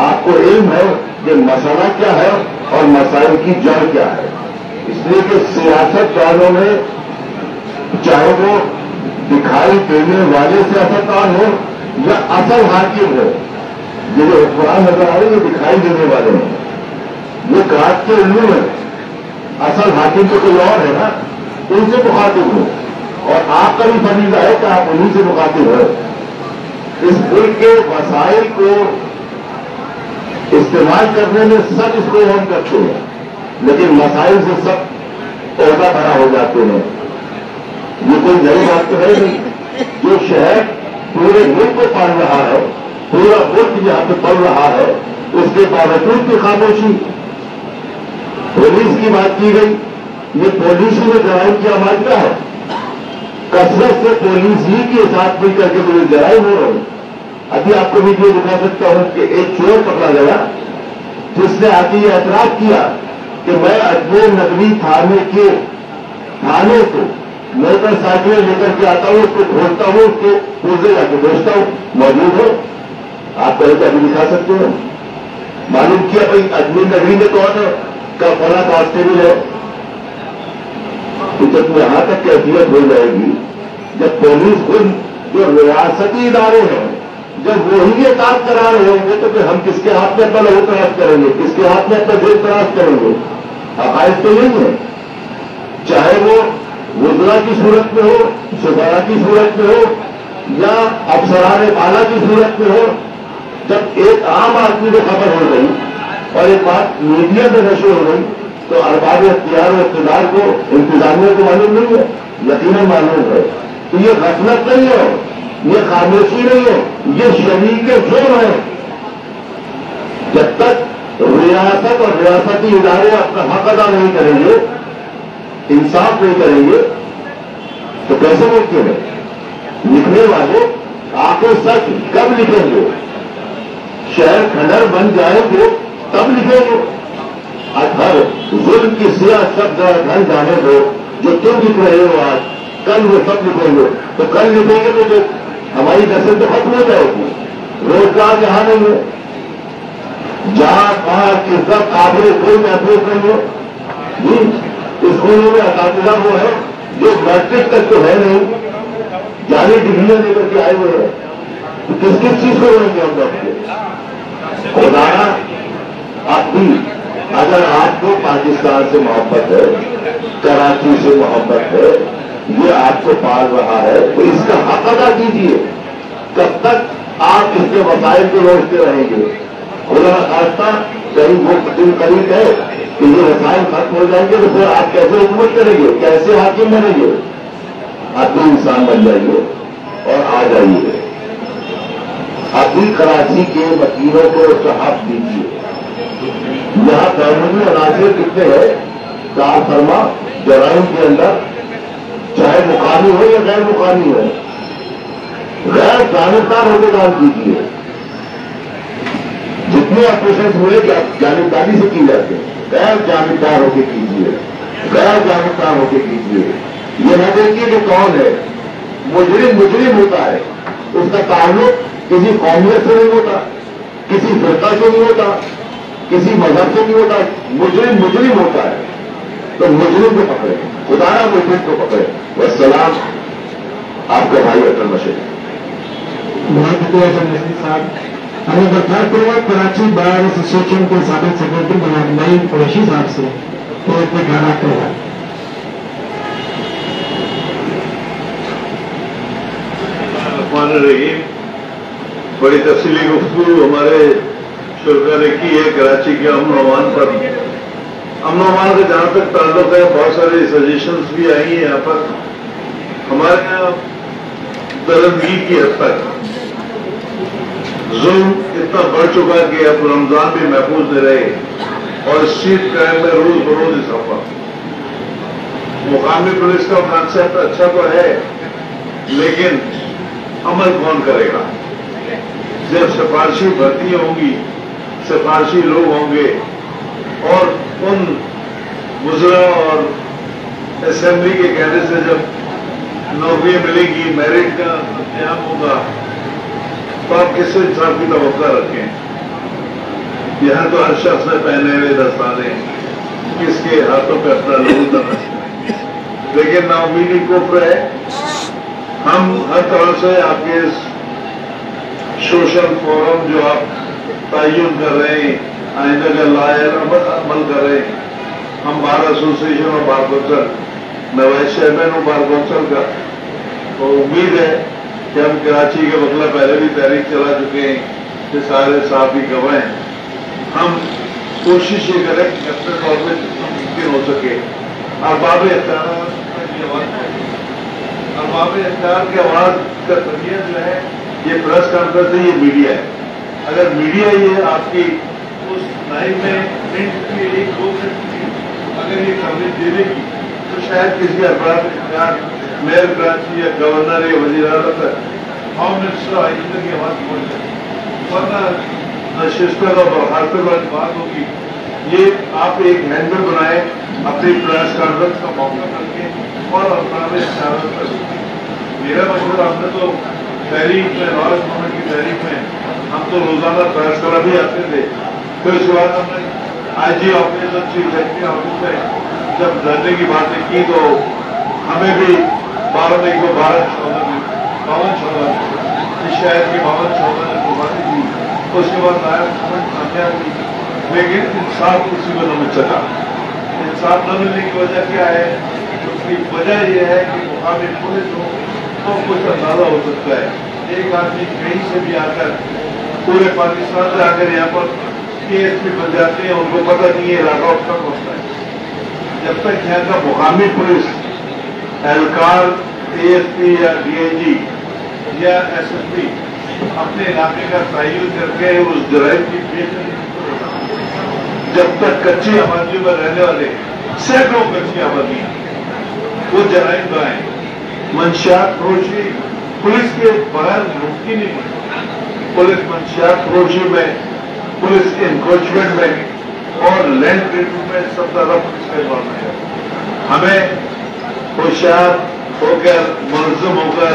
آپ کو علم ہے کہ مسئلہ کیا ہے اور مسائل کی جڑ کیا ہے، اس لیے کہ سیاست دانوں میں چاہے وہ دکھائی دینے والے سیاستدان ہو یا اصل حاکم ہو، یہ جو حکمران نظر آ رہے ہیں یہ دکھائی دینے والے ہیں، یہ کاٹ کے الو ہے، اصل حاکم تو کوئی اور ہے نا، ان سے مخاطب ہو، اور آپ کا بھی فریضہ ہے کہ آپ انہیں سے مخاطب ہو۔ اس ملک کے وسائل کو استعمال کرنے میں سب اس کو ہم کرتے ہیں، لیکن مسائل سے سب عہدہ بھرا ہو جاتے ہیں۔ یہ کوئی نئی بات تو ہے نہیں، جو شہر پورے ملک کو پال رہا ہے، پورا ملک یہاں پہ پل رہا ہے، اس کے باوجود بھی خاموشی۔ پولیس کی بات کی گئی، یہ پولیس میں جرائم کی آواز کیا ہے؟ کثرت سے پولیس ہی کے ساتھ مل کر کے مجھے جرائم ہو رہے ہیں۔ ابھی آپ کو ویڈیو دکھا سکتا ہوں کہ ایک چور پکڑا گیا جس نے آ کے یہ اعتراف کیا کہ میں اجمیر نگری تھانے کو موٹر سائیکلیں لے کر کے آتا ہوں، اس کو کھولتا ہوں، اس کو پورزے جا کے بیچتا ہوں، موجود ہے۔ آپ کہیں کہ ابھی دکھا سکتے ہو؟ معلوم کیا بھائی اجمیر نگری میں کون ہے کا فلاں کانسٹیبل ہے۔ جب یہاں تک کیفیت ہو جائے گی جب پولیس خود جو ریاستی ادارے ہیں جب وہی یہ کام کرا رہے ہوں گے تو پھر ہم کس کے ہاتھ میں اپنا لہو تراش کریں گے، کس کے ہاتھ میں اپنا جیل تراش کریں گے؟ حقائق تو نہیں ہے، چاہے وہ وزراء کی صورت میں ہو، شفراء کی صورت میں ہو یا افسران بالا کی صورت میں ہو۔ جب ایک عام آدمی کو خبر ہو گئی اور ایک بات میڈیا میں نشر ہو گئی تو ارباب اختیار و اقتدار کو، انتظامیہ کو معلوم نہیں ہے، یقیناً معلوم ہے۔ تو یہ غفلت نہیں ہے، یہ خاموشی نہیں ہے، یہ شریک جرم ہے۔ جب تک ریاست اور ریاستی ادارے اپنا حق ادا نہیں کریں گے، انصاف نہیں کریں گے تو کیسے ممکن ہے؟ لکھنے والے آگے سچ کب لکھیں گے؟ شہر کھنڈر بن جائیں گے تب لکھیں گے۔ اطہر ظلم کی سیاہ سب گھر جانے دو، جو تم لکھ رہے ہو آج کل وہ سب لکھیں گے، تو کل لکھیں گے تو جو ہماری نسل تو ختم ہو جائے گی۔ روزگار یہاں نہیں ہے، جہاں پہاڑ کی سب آبرے کوئی محفوظ نہیں ہے۔ اسکولوں میں اساتذہ وہ ہے جو میٹرک تک تو ہے نہیں، جعلی ڈگریاں لے کر کے آئے ہوئے ہیں، کس کس چیز کو رہیں گے ہم لوگ؟ خدایا اب بھی اگر آپ کو پاکستان سے محبت ہے، کراچی سے محبت ہے، یہ آپ کو پال رہا ہے تو اس کا حق ادا کیجیے۔ کب تک آپ اس کے وسائل کو روکتے رہیں گے؟ خدا خاصہ کہیں وہ دن قریب ہے کہ یہ وسائل ختم ہو جائیں گے تو پھر آپ کیسے حکومت کریں گے، کیسے حاکم بنیں گے؟ آپ بھی انسان بن جائیے اور آ جائیے۔ ابھی کراچی کے وکیلوں کو صحاف دیجیے، یہاں قانونی عناصر کتنے ہیں کار فرما جرائم کے اندر، چاہے مقامی ہو یا غیر مقامی ہو، غیر جانبدار ہو کے کام کیجیے۔ कितने ऑपरेशन हुए कि आप जानिबदारी से की जाते हैं? गैर जानिबदार होके कीजिए, गैर जानिबदार होके कीजिए। ये न देखिए कि कौन है। मुजरिम होता है, उसका ताल्लुक किसी कौमियत से नहीं होता, किसी फिरका से नहीं होता, किसी मजहब से नहीं होता। मुजरिम होता है, तो मुजरिम को पकड़े, खुदारा मुजरिम को पकड़े। वस्सलाम, आपका भाई अटल मशीद। बहुत शुक्रिया सर नसीर साहब। हमें बर्खास्तपूर्वक कराची बार एसोसिएशन के साबिक सेक्रेटरी जनाब नईम कुरैशी साहब से तो अपने ख्याल करेगा। रहीम, बड़ी तफसीली गुफ्तगू हमारे शुरा ने की है कराची के अमन अमान पर। अमन अमान का जहाँ तक ताल्लुक है, बहुत सारी सजेशंस भी आई हैं यहाँ पर। हमारे यहाँ दरंदगी की हद तक जुल्म इतना बढ़ चुका कि अब रमजान भी महफूज नहीं रहे और स्ट्रीट क्राइम में रोज बरोज इजाफा। मुकामी पुलिस का कांसेप्ट अच्छा तो है, लेकिन अमल कौन करेगा? जब सिफारशी भर्ती होंगी, सिफारशी लोग होंगे और उन मुजरा और असेंबली के कहने से जब नौकरी मिलेगी, मेरिट का इंतजाम होगा, तो आप किस इंसाफ की तवक्का रखें? यहां तो हर शख्स ने पहने हुए दस्ताने, किसके हाथों पे अपना लोग करना, लेकिन नाउमीदी कुफ्र है। हम हर तरह से आपके सोशल फोरम जो आप तयन कर रहे हैं, आइंदा का लायल अमल कर रहे हैं, हम बार एसोसिएशन और बार कौंसिल, मैं वाइस चेयरमैन हूँ बार कौंसिल का, तो उम्मीद है कि हम कराची के बदला पहले भी तहरीक चला चुके हैं कि सारे साफ ही गवाएं। हम कोशिश ये करें कि अपने तौर पर जितना मुमकिन हो सके अरबाब इख्तियार की आवाज का तरीका जो है, ये प्रेस कॉन्फ्रेंस है, ये मीडिया है। अगर मीडिया ये आपकी उस लाइन में प्रिंट की 1-2 मिनट की अगर ये कवरेज दे देगी, तो शायद किसी अरबाब इख्तियार, मेयर कराची या गवर्नर या वज़ीर आज़म होम मिनिस्टर आइंदा की आवाज पहुंच जाए, वरना नशिस्तर और बर्खास्तर वाली बात होगी। ये आप एक हैंडल बनाए अपनी प्रेस कॉन्फ्रेंस का मौका करके और अरबाब इख्तियार कर। मेरा मशवरा, हमने तो तहरीक में, नॉलेज मूवमेंट की तहरीक में हम तो रोजाना प्रेस करा भी आते थे। फिर उसके बाद हमने IG ऑफिस और चीफ सेक्रेटरी ऑफिस में जब धरने की बातें की, तो हमें भी 12 मई को 52 चौदह इस शहर की 52 चौदह ने कुर्बानी दी। उसके बाद नायब गवर्नमेंट कामयाब हुई, लेकिन इंसाफ किसी को न मिल सका। इंसाफ न मिलने की वजह क्या है? उसकी वजह यह है कि मुकामी पुलिस हो तो कुछ अंदाजा हो सकता है। एक आदमी कहीं से भी आकर, पूरे पाकिस्तान से आकर यहाँ पर ASP बन जाते हैं, उनको पता नहीं है इलाका उसका पहुंचता है। जब तक यहाँ का मुकामी पुलिस एहलकार, ASP या DIG या SSP अपने इलाके का तयन करके उस जराइम की पेश, जब तक कच्ची आबादियों में रहने वाले सैकड़ों कच्ची आबादियां वो जराइम कराएं, मंशियात फरोशी पुलिस के बगैर मुमकिन नहीं है। पुलिस मंशियात फरोशी में, पुलिस एनक्रोचमेंट में और लैंड ग्रेडिंग में सब ज्यादा पुलिस का इन्वॉल्वमेंट है। हमें होशियार होकर, मुनज़्ज़म होकर,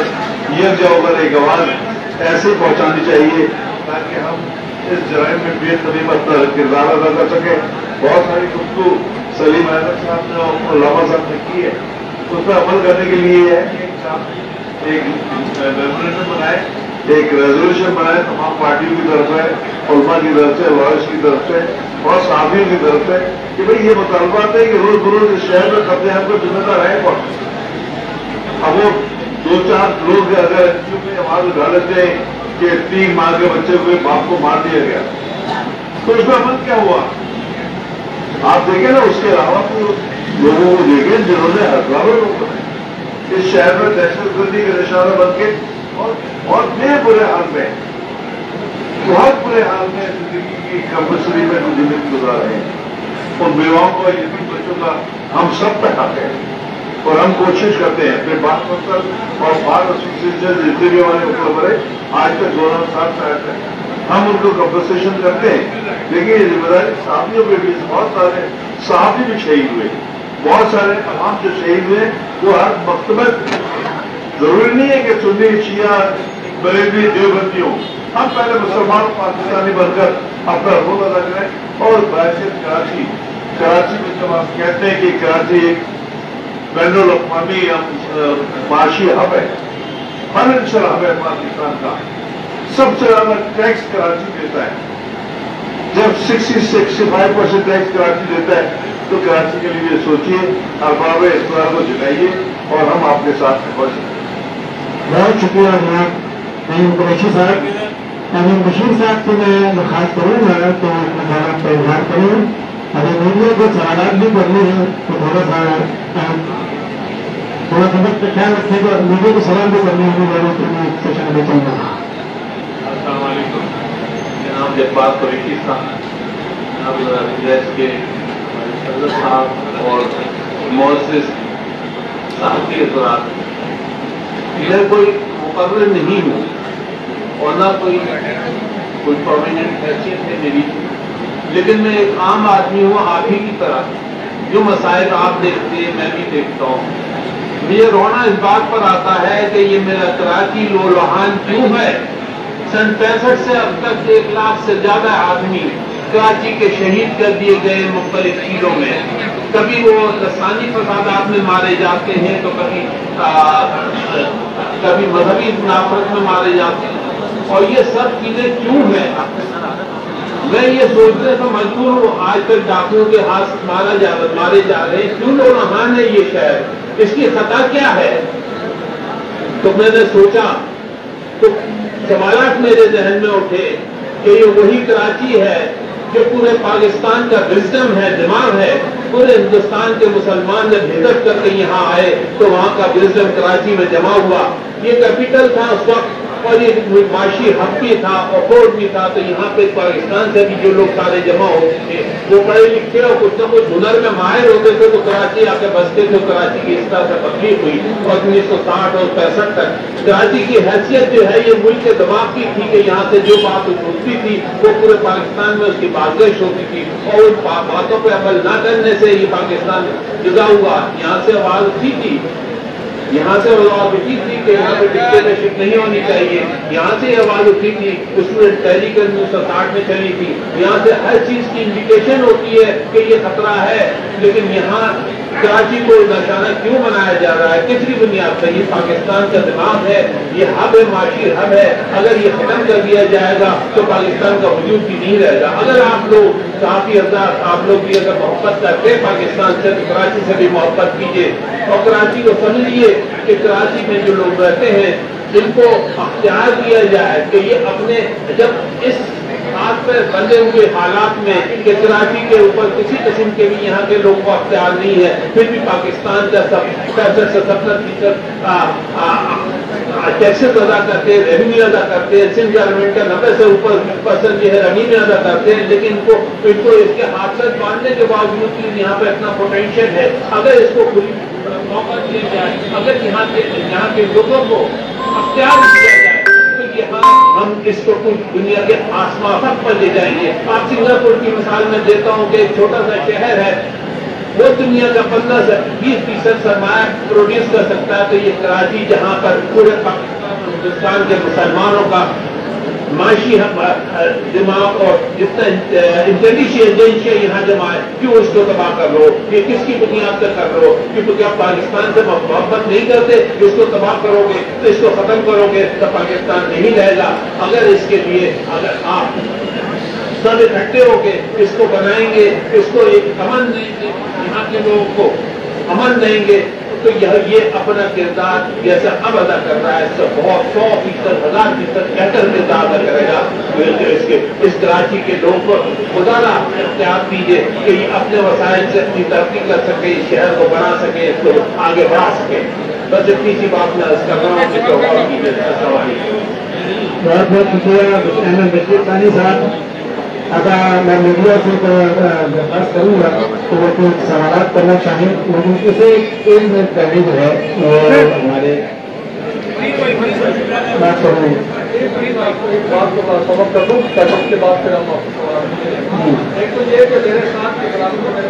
यकजा होकर एक आवाज ऐसे पहुंचानी चाहिए ताकि हम इस जराइम में बेहतरीन अपना किरदार अदा कर सके। बहुत सारी गुफ्तगू सलीम अहमद साहब ने और उल्लामा साहब ने की है, उस पर अमल करने के लिए है एक मेमोरेंडम बनाए, एक रेजोल्यूशन बनाए तमाम पार्टियों की तरफ से, उलमा की तरफ से, लॉयर्स की तरफ से और साथियों की तरफ से कि भाई ये मुतालबात है कि रोज बरोज इस शहर में कब्जे आपको जिम्मेदार है कौन? अब वो 2-4 लोग अगर एनजीओ में आवाज उठा लेते हैं कि 3 माह के बच्चे को बाप को मार दिया गया, तो उसका अमल क्या हुआ? आप देखें ना, उसके अलावा तो लोगों को देखें जिन्होंने हजारों लोग बनाए इस शहर में दहशतगर्दी का निशाना बन के और बुरे हाल में, बहुत बुरे हाल में जिंदगी की कंपल्सरी में जिंदगी गुजार रहे हैं। उन बेवाओं को, यतीम बच्चों का हम सब पे हक है और हम कोशिश करते हैं। फिर बात और बार एसोसिएशन जितने भी हमारे ऊपर बड़े आज तक 2007 से आए थे, हम उनको कंपनसेशन करते हैं, लेकिन ये जिम्मेदारी साथियों पे भी, बहुत सारे साथी भी शहीद हुए, बहुत सारे तमाम जो शहीद हुए वो हर मकतबत, जरूरी नहीं है कि सुन्नी शिया बरेलवी देवबंदी हो, हम पहले मुसलमान पाकिस्तानी बनकर अपना रोल अदा करें। और बहसीत कराची में जब आप कहते हैं कि कराची एक बैनुल अक़वामी माशी हब है, फाइनेंशियल हब है पाकिस्तान का, सबसे ज्यादा टैक्स कराची देता है। जब 60-65% टैक्स कराची देता है तो कराची के लिए सोचिए, अरबाब इख्तियार को जुटाइए और हम आपके साथ पहुंच सकते। बहुत शुक्रिया जनाब नईम कुरैशी साहब। अमीन बशीर साहब से मैं दरख्वास्त करूँगा तो अपने ख्याल का इजहार करें। अगर मीडिया को सवाल भी करने हैं तो थोड़ा सा वक्त का ख्याल रखेगा, मीडिया को सवाल भी करने होंगे सेशन में चलना। अस्सलाम वालेकुम जनाब जब्बार कुरैशी साहब, जनाब के सदर साहब और मुअस्सिस साहब के दौरान मैं कोई मुकर्रर नहीं हूँ और ना कोई प्रोमिनेंट हैसियत है मेरी, लेकिन मैं एक आम आदमी हूँ आप ही की तरह। जो मसाइल आप देखते हैं मैं भी देखता हूँ। मुझे रोना इस बात पर आता है कि ये मेरा कराची लोलहान क्यों है। सन 65 से अब तक 1 लाख से ज्यादा आदमी कराची के शहीद कर दिए गए मुख्तलिफ चीजों में। कभी वो लसानी फसादात में मारे जाते हैं तो कभी मजहबी मुनाफरत में मारे जाते हैं। और ये सब चीजें क्यों हैं? मैं ये सोचने से मजबूर हूँ, आज तक डाकुओं के हाथ मारे जा रहे हैं, क्यों लोलहान है ये शहर, इसकी खता क्या है? तो मैंने सोचा तो सवालात मेरे जहन में उठे कि ये वही कराची है जो पूरे पाकिस्तान का विजडम है, दिमाग है। पूरे हिंदुस्तान के मुसलमान जब हिजरत करके यहाँ आए तो वहाँ का विजडम कराची में जमा हुआ। ये कैपिटल था उस वक्त और ये माशी हब भी था और कोर्ट भी था। तो यहाँ पे पाकिस्तान से भी जो लोग सारे जमा होते थे वो पढ़े लिखे और कुछ न कुछ हुनर में माहिर होते थे तो कराची आके बसते थे। कराची की इस तरह से तकलीफ हुई और 1960 और 65 तक कराची की हैसियत जो है ये मुल्क के दिमाग की थी कि यहाँ से जो बात उठती थी वो पूरे पाकिस्तान में उसकी बातगश होती थी और उन बातों पर अमल न करने से ये पाकिस्तान जुदा हुआ। यहाँ से आवाज उठी थी, यहाँ से आवाज उठी थी कि यहाँ पे डिक्टेटरशिप नहीं होनी चाहिए। यहाँ से आवाज उठी थी, उसमें तहरीक 1960 में चली थी। यहाँ से हर चीज की इंडिकेशन होती है कि ये खतरा है, लेकिन यहाँ कराची को निशाना क्यों बनाया जा रहा है, किसकी बुनियाद पर? ये पाकिस्तान का दिमाग है, ये हब है, माशी हब है। अगर ये खत्म कर दिया जाएगा तो पाकिस्तान का वजूद भी नहीं रहेगा। अगर आप लोग काफी आप लोग भी अगर मोहब्बत करते हैं पाकिस्तान से तो कराची से भी मोहब्बत कीजिए और कराची को समझिए कि कराची में जो लोग रहते हैं जिनको अख्तियार दिया जाए कि ये अपने जब इस हाथ पर बंधे हुए हालात में कि कराची के ऊपर किसी किस्म के भी यहाँ के लोगों को अख्तियार नहीं है, फिर भी पाकिस्तान का 65-70% टैक्सेस अदा करते हैं, रेवेन्यू अदा करते हैं। सिंध गवर्नमेंट का 90 से ऊपर % जो है रेवेन्यू अदा करते हैं, लेकिन इनको इसके हाथ से बांधने के बावजूद यहाँ पे इतना पोटेंशियल है। अगर इसको खुली मौका दिया जाए, अगर यहाँ के लोगों को अख्तियार दिया जाए तो यहाँ हम इसको कुछ दुनिया के आसमान पर ले जाएंगे। आप सिंगापुर की मिसाल में देता हूँ कि एक छोटा सा शहर है, वो दुनिया का 15 से 20% सरमाया प्रोड्यूस कर सकता है। तो ये कराची जहाँ पर पूरे पाकिस्तान हिंदुस्तान के मुसलमानों का माशी दिमाग और जितना इंटेलिजेंस यहाँ जमा है, क्यों उसको तबाह कर लो? ये किसकी बुनियाद पर कर लो? क्योंकि क्या पाकिस्तान से मोहब्बत नहीं करते? इसको तबाह करोगे तो इसको खत्म करोगे तो पाकिस्तान नहीं रहेगा। अगर इसके लिए अगर आप सब इकट्ठे होके इसको बनाएंगे, इसको एक अमन देंगे, यहाँ के लोगों को अमन देंगे तो ये अपना किरदार जैसा अब अदा कर रहा है इससे बहुत 100%, 1000% बेहतर किरदार अदा करेगा। इस कराची के लोगों को खुदारा इख्तियार दीजिए कि ये अपने वसाइल से अपनी तरक्की कर सके, इस शहर को बना सके, इसको आगे बढ़ा सके। बस इतनी सी बात मैं अर्ज कर रहा हूँ। बहुत बहुत शुक्रिया बशीर सानी साहब। अगर मैं मीडिया से दरख्वास्त करूँगा तो वो कुछ सवाल करना चाहें, लेकिन इसे 1 मिनट पहले जो है वो हमारे बात करूँगा एक बात को समझ कर दूँ, उसके बाद फिर हम आपको सवाल करेंगे। एक तो ये कि मेरे साथ के ग्रामीण में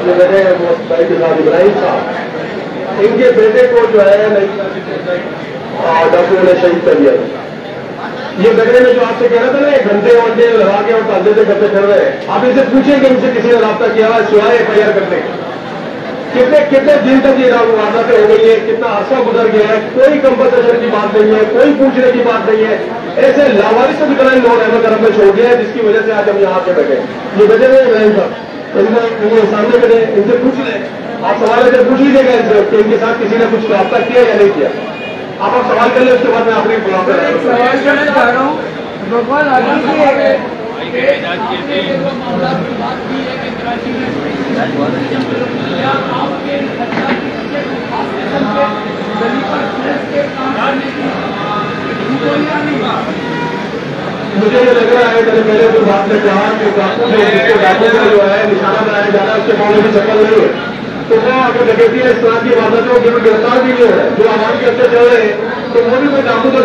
जो मेरे वो भाई के साथ इब्राहिम साहब, इनके बेटे को जो है डॉक्टरों ने शहीद कर दिया था। ये गड्ढे में जो आपसे कह रहा था ना, घंटे वंटे लगा के और ताजे से करते फिर रहे हैं, आप इसे पूछें कि इनसे किसी ने रब्ता किया हुआ सिवाय FIR करने कितने कितने दिन तक ये वारदातें हो गई है, कितना अरसा गुजर गया है, कोई कंपनसेशन की बात नहीं है, कोई पूछने की बात नहीं है। ऐसे लावारिस को भी तरह लोग अहमद अरब में छोड़ दिया है, जिसकी वजह से आज हम यहाँ के बैठे। ये वजह नहीं इब्राहिम साहब, इनके सामने बैठे, इनसे पूछ लें, आप सवाल लेकर पूछ लीजिएगा इनसे कि इनके साथ किसी ने कुछ रब्ता किया या नहीं किया। आप सवाल कर ले, उसके बाद मैं आपने सवाल करना चाह रहा हूँ। भगवान आदमी की मुझे ये लग रहा है, मैंने पहले जो बात में कहा कि डाकू का जो है निशाना बनाया जा रहा है, उसके मामले की शक्ल नहीं है, तो वो अगर डकैती है इस तरह की वारदातों को गिरफ्तार भी नहीं हो रहा है, जो आवाम के अंदर चल रहे हैं, तो वो भी कोई डाकू का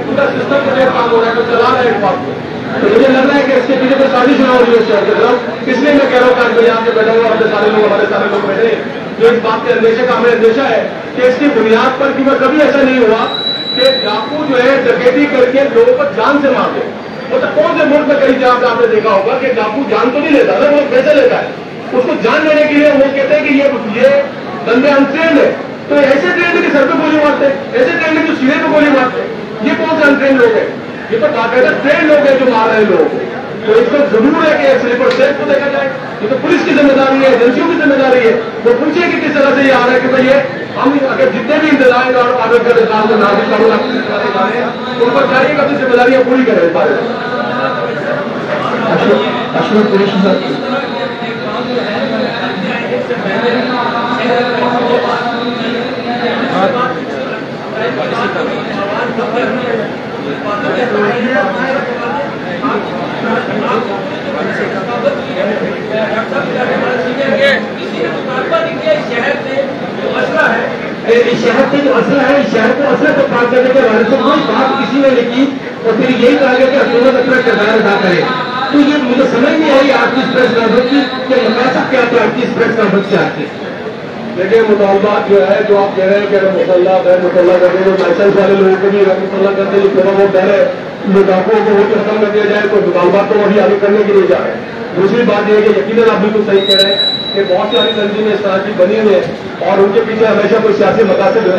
पूरा सिस्टम जो काम हो रहा है, तो चला रहा है इस बात को। तो मुझे लग रहा है कि इसके पीछे कोई साजिश ना हो रही है शहर के तरफ, इसलिए मैं कह रहा हूँ कि आज यहाँ पे बैठा हुआ हमारे सारे लोग बैठे, जो इस बात के अंदेशे का हमें अंदेशा है कि इसकी बुनियाद पर कि कभी ऐसा नहीं हुआ कि डाकू जो है डकैती करके लोगों को जान से मार दे। मतलब कौन से मुल्क में कई जगह पे आपने देखा होगा कि डाकू जान तो नहीं लेता ना, वो पैसे लेता है, उसको जान लेने के लिए वो कहते हैं कि ये बंदे अनट्रेंड है, तो ऐसे ट्रेंड के सर पे गोली मारते, ऐसे ट्रेंड जो सीने पे गोली मारते, ये कौन से अनट्रेंड लोग हैं? ये तो बाकायदा ट्रेंड लोग हैं जो मार रहे हैं लोगों को। तो इसको जरूर है कि स्लीपर सेल को देखा जाए, ये तो पुलिस की जिम्मेदारी है, एजेंसियों की जिम्मेदारी है, वो पूछे कि किस तरह से ये आ रहा है कि भाई ये हम अगर जितने भी इंतजाम और आवेदन के निकाल में नाजिल कानून उन पर चाहिए कि अपनी जिम्मेदारियां पूरी करें इस बारे में। अशरफ कुरैशी साहब, इस शहर से जो असला है, इस शहर को असला को पार करने के बारे में कोई बात किसी ने लिखी और फिर यही कहा गया कि हुकूमत अपना किरदार अदा करे। तो ये मुझे समझ नहीं आई आपकी इस प्रेस कॉन्फ्रेंस की कि मकसद क्या था आपकी इस प्रेस कॉन्फ्रेंस से आपकी। देखिए मुतालबात जो है, जो आप कह रहे हैं कि मुसल्ला करते हैं, लाइसेंस वाले लोगों को भी मुसल्ला करते हैं, थोड़ा बहुत डर है डाकुओं को वोट खत्म कर दिया जाए, तो मुतालबात तो अभी आगे करने के लिए जा रहे हैं। दूसरी बात यह है कि यकीनन आप बिल्कुल सही कह रहे हैं कि बहुत सारी तंजीमें इस तरह की बनी हुई है और उनके पीछे हमेशा कोई सियासी मकासद है,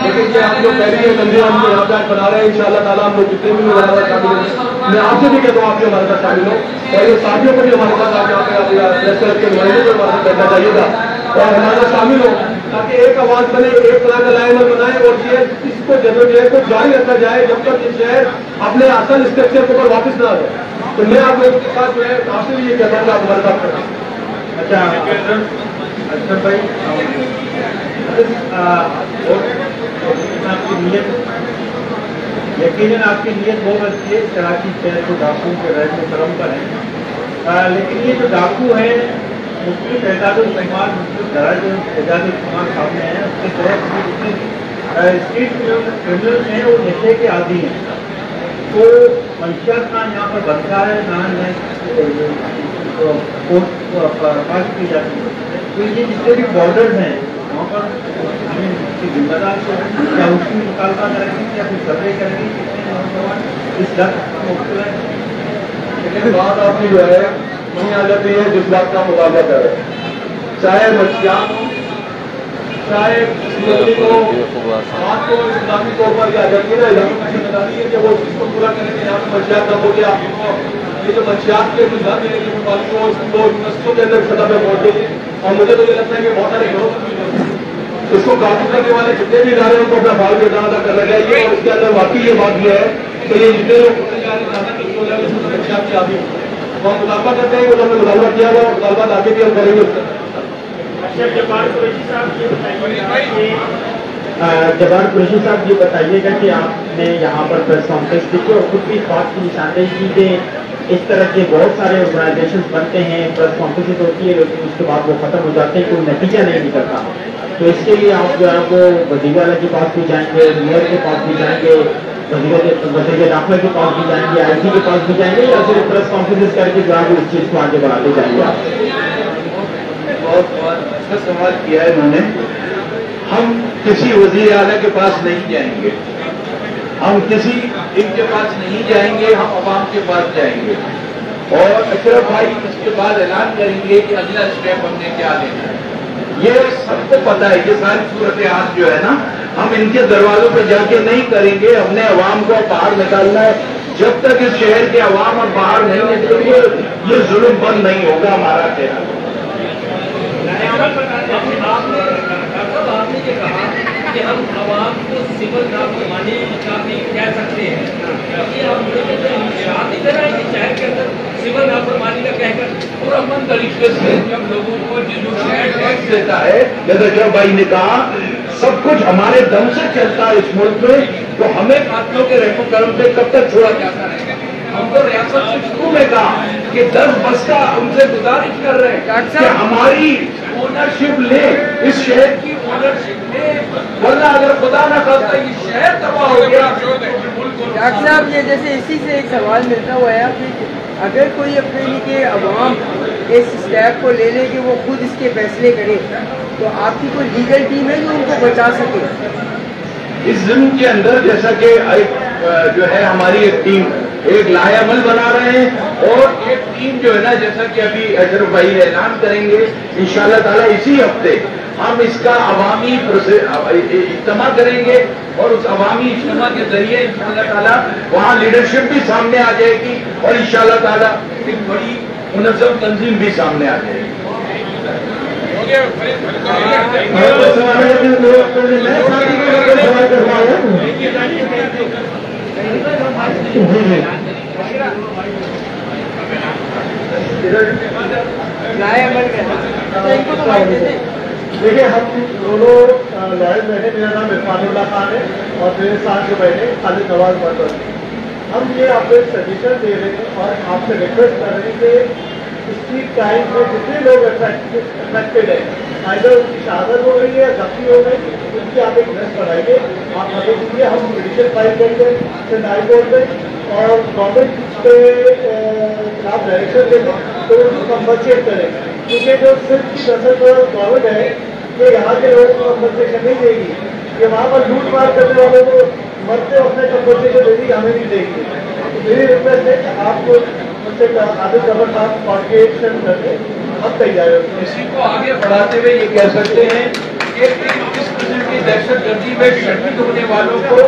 लेकिन ये आप लोग पहले तंजीम हम यहाँ पे बना रहे हैं, इंशाअल्लाह ताला हम लोग जितने भी हमारे साथ शामिल हैं, मैं आपसे भी कहता हूँ आप भी हमारे साथ शामिल हो और ये साथियों को भी हमारे साथ आज यहाँ पे प्रेस क्लब के नुमाइंदों को हमारे साथ बैठना चाहिएगा और हमारे साथ शामिल हो, ताकि एक आवाज बने, एक तरह का लाइनमैन बनाए और ये इसको जदोजहद को जारी रखा जाए जब तक ये शहर अपने असल स्ट्रक्चर के ऊपर वापस ना आ जाए। तो मैं आप लोगों के साथ जो है आपसे भी ये कहता हूँ आप हमारे साथ करें। अच्छा अशरफ भाई, आपकी नीयत यकीनन आपकी नीयत बहुत अच्छी है, कराची शहर को डाकुओं के रहने करम पर है, लेकिन ये जो डाकू है मुख्तलिफ एजाद-उल-कमाल, मुख्तलिफ दराज एजाद-उल-कमाल सामने हैं, उसके तहत जितने स्ट्रीट क्रिमिनल हैं वो नशे के आदी हैं, तो मंशियात ना यहाँ पर बनता है ना पास की जाती है, तो ये जितने भी बॉर्डर्स हैं वहाँ पर उसकी जिम्मेदार क्या उसकी मुतालबा करेंगे या फिर सर्वे करेंगे कितने नौजवान इस लक्ष्य मुख्तलिफ है। लेकिन बात आपकी जो है वहीं आ जाती है जिस बात का मुतालबा कर रहे हैं, चाहे मंशियात हो, चाहे मुस्लिम को बात को इस्लामी तौर पर क्या जाती है ना, इलाकों की जिम्मेदारी है कि वो इसको पूरा करेंगे। यहाँ पर मंशियात कम हो गया, ये जो मंशियात के गुजरात देने की मुताबिक हो इसको यूनिवर्सिटियों के अंदर सतह पर पहुंच गई और मुझे तो ये लगता है कि बहुत सारे घरों इसको काबू करने वाले जितने भी इदारे उनको अपना फाल किरदार अदा करना चाहिए और इसके अंदर वाकई ये बात यह है कि ये जितने लोग होते जा रहे हैं मंशियात की आदि वो हम मुतालबा करते हैं, उन्होंने मुतालबा किया हुआ मुतालबा आगे भी हम करेंगे। जबार कुरैशी साहब ये बताइएगा कि आपने यहाँ पर प्रेस कॉन्फ्रेंस की और खुद भी इस बात की निशानदेही की कि इस तरह के बहुत सारे ऑर्गेनाइजेशन बनते हैं, प्रेस कॉन्फ्रेंस होती है लेकिन उसके बाद वो खत्म हो जाते हैं, कोई नतीजा नहीं निकलता, तो इसके लिए आप जो है वो वजीर आला के पास भी जाएंगे, मेयर के पास भी जाएंगे, वजीर दाखिला के पास भी जाएंगे, IT के पास भी जाएंगे, या सिर्फ प्रेस कॉन्फ्रेंस करके जो है इस चीज को आगे बढ़ाते जाएंगे आप? बहुत अच्छा सवाल किया है इन्होंने। हम किसी वजीर आला के पास नहीं जाएंगे, हम किसी इनके पास नहीं जाएंगे, हम अवाम के पास जाएंगे और अशरफ भाई इसके बाद ऐलान करेंगे कि अगला स्टेप हमने क्या लेना है। ये सबको पता है, ये सारी सूरत हाल जो है ना, हम इनके दरवाजों पर जाके नहीं करेंगे, हमने अवाम को बाहर निकालना है। जब तक इस शहर के अवाम और बाहर नहीं निकलेंगे ये जुल्म बंद नहीं होगा। हमारा ख्याल आपने ये कहा कि हम अवाम को सिविल नाफरमानी का भी कह सकते हैं, क्योंकि हम निशात इधर आएंगे शहर के अंदर सिविल नाफरमानी का कहकर पुरअमन तरीके से जब लोगों को टैक्स देता है, जैसे जब भाई ने कहा सब कुछ हमारे दम से चलता है इस मुल्क में, तो हमें कातिलों के रहमो करम से कब तक छोड़ा जाता रहेगा। हमको रियासत से शुरू में कहा कि 10 बस्ता उनसे गुजारिश कर रहे हैं कि हमारी ओनरशिप ले, इस शहर की ओनरशिप ले, वरना अगर खुदा न खास्ता ये शहर तबाह हो गया। डॉक्टर साहब, ये जैसे इसी से एक सवाल मिलता हुआ है कि अगर कोई अपने लिए के अवाम इस स्टेप को ले ले कि वो खुद इसके फैसले करे, तो आपकी कोई लीगल टीम है जो उनको बचा सके? इस ज़िम्न के अंदर जैसा कि जो है हमारी एक टीम एक लाहेअमल बना रहे हैं और एक टीम जो है ना, जैसा कि अभी अशरफ भाई ऐलान करेंगे इंशाअल्लाह ताला इसी हफ्ते हम इसका अवामी इज्तिमा करेंगे और उस अवामी इज्तिमा के जरिए इंशाअल्लाह ताला वहाँ लीडरशिप भी सामने आ जाएगी और इंशाअल्लाह ताला एक बड़ी मुनज़्ज़म तंजीम भी सामने आ जाएगी। देखिए, हम दोनों लॉयर बैठे, मेरा नाम इरफानुल्लाह खान है और मेरे साथ जो बैठे खालिद नवाज बरबर। हम ये आपको एक सजेशन दे रहे हैं और आपसे रिक्वेस्ट कर रहे हैं कि स्ट्रीट क्राइम में जितने लोग अफेक्टेड हैं, आइदर उनकी शहादत हो गई है या जख्मी हो गई, उनकी आप एक लिस्ट बनाइए, आप हमें दीजिए, हम पिटीशन फाइल करेंगे फिर हाई कोर्ट में और गवर्नमेंट पे आप डायरेक्शन देंगे तो उसको कंपनसेट करें, क्योंकि जो सिर्फ की दरअसल गवर्नमेंट है ये यहाँ के लोगों को कंपनसेशन नहीं देगी, ये वहाँ पर लूट मार करने वालों को मरते अपने कंपनसेशन देगी, हमें नहीं देगी। तो मेरी रिक्वेस्ट है कि आपको उनसे आदिल जबर साहब कॉन्ट्रीब्यूशन करके हम तैयार हैं। इसी को आगे बढ़ाते हुए ये कह सकते हैं कि इस किस्म की दहशतगर्दी में शहीद होने वालों को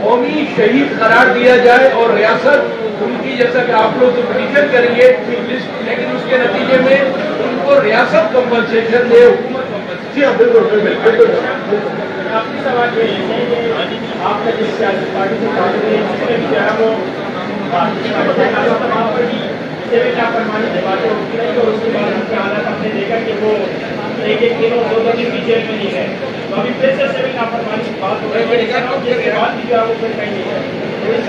कौमी शहीद करार दिया जाए और रियासत उनकी, जैसा कि आप लोग तो पिटीशन करेंगे, लेकिन उसके नतीजे में उनको रियासत कंपनसेशन दे, हुकूमत कंपनसेशन। बिल्कुल आपकी सवाल ये है कि आपने जिस सियासी पार्टी से ताल्लुक है जिसने भी जो है वो तमाम पर भी सेविक लापरवाही की बातें होती रही और उसके बाद उनके हालात हमने देखा कि वो एक दिन और 2 दिन भी जेल में नहीं है, तो अभी फिर से सेविक लापरवाही की बात हो रही है, जिसके बाद भी जो है वो फिर कहीं नहीं है, तो इस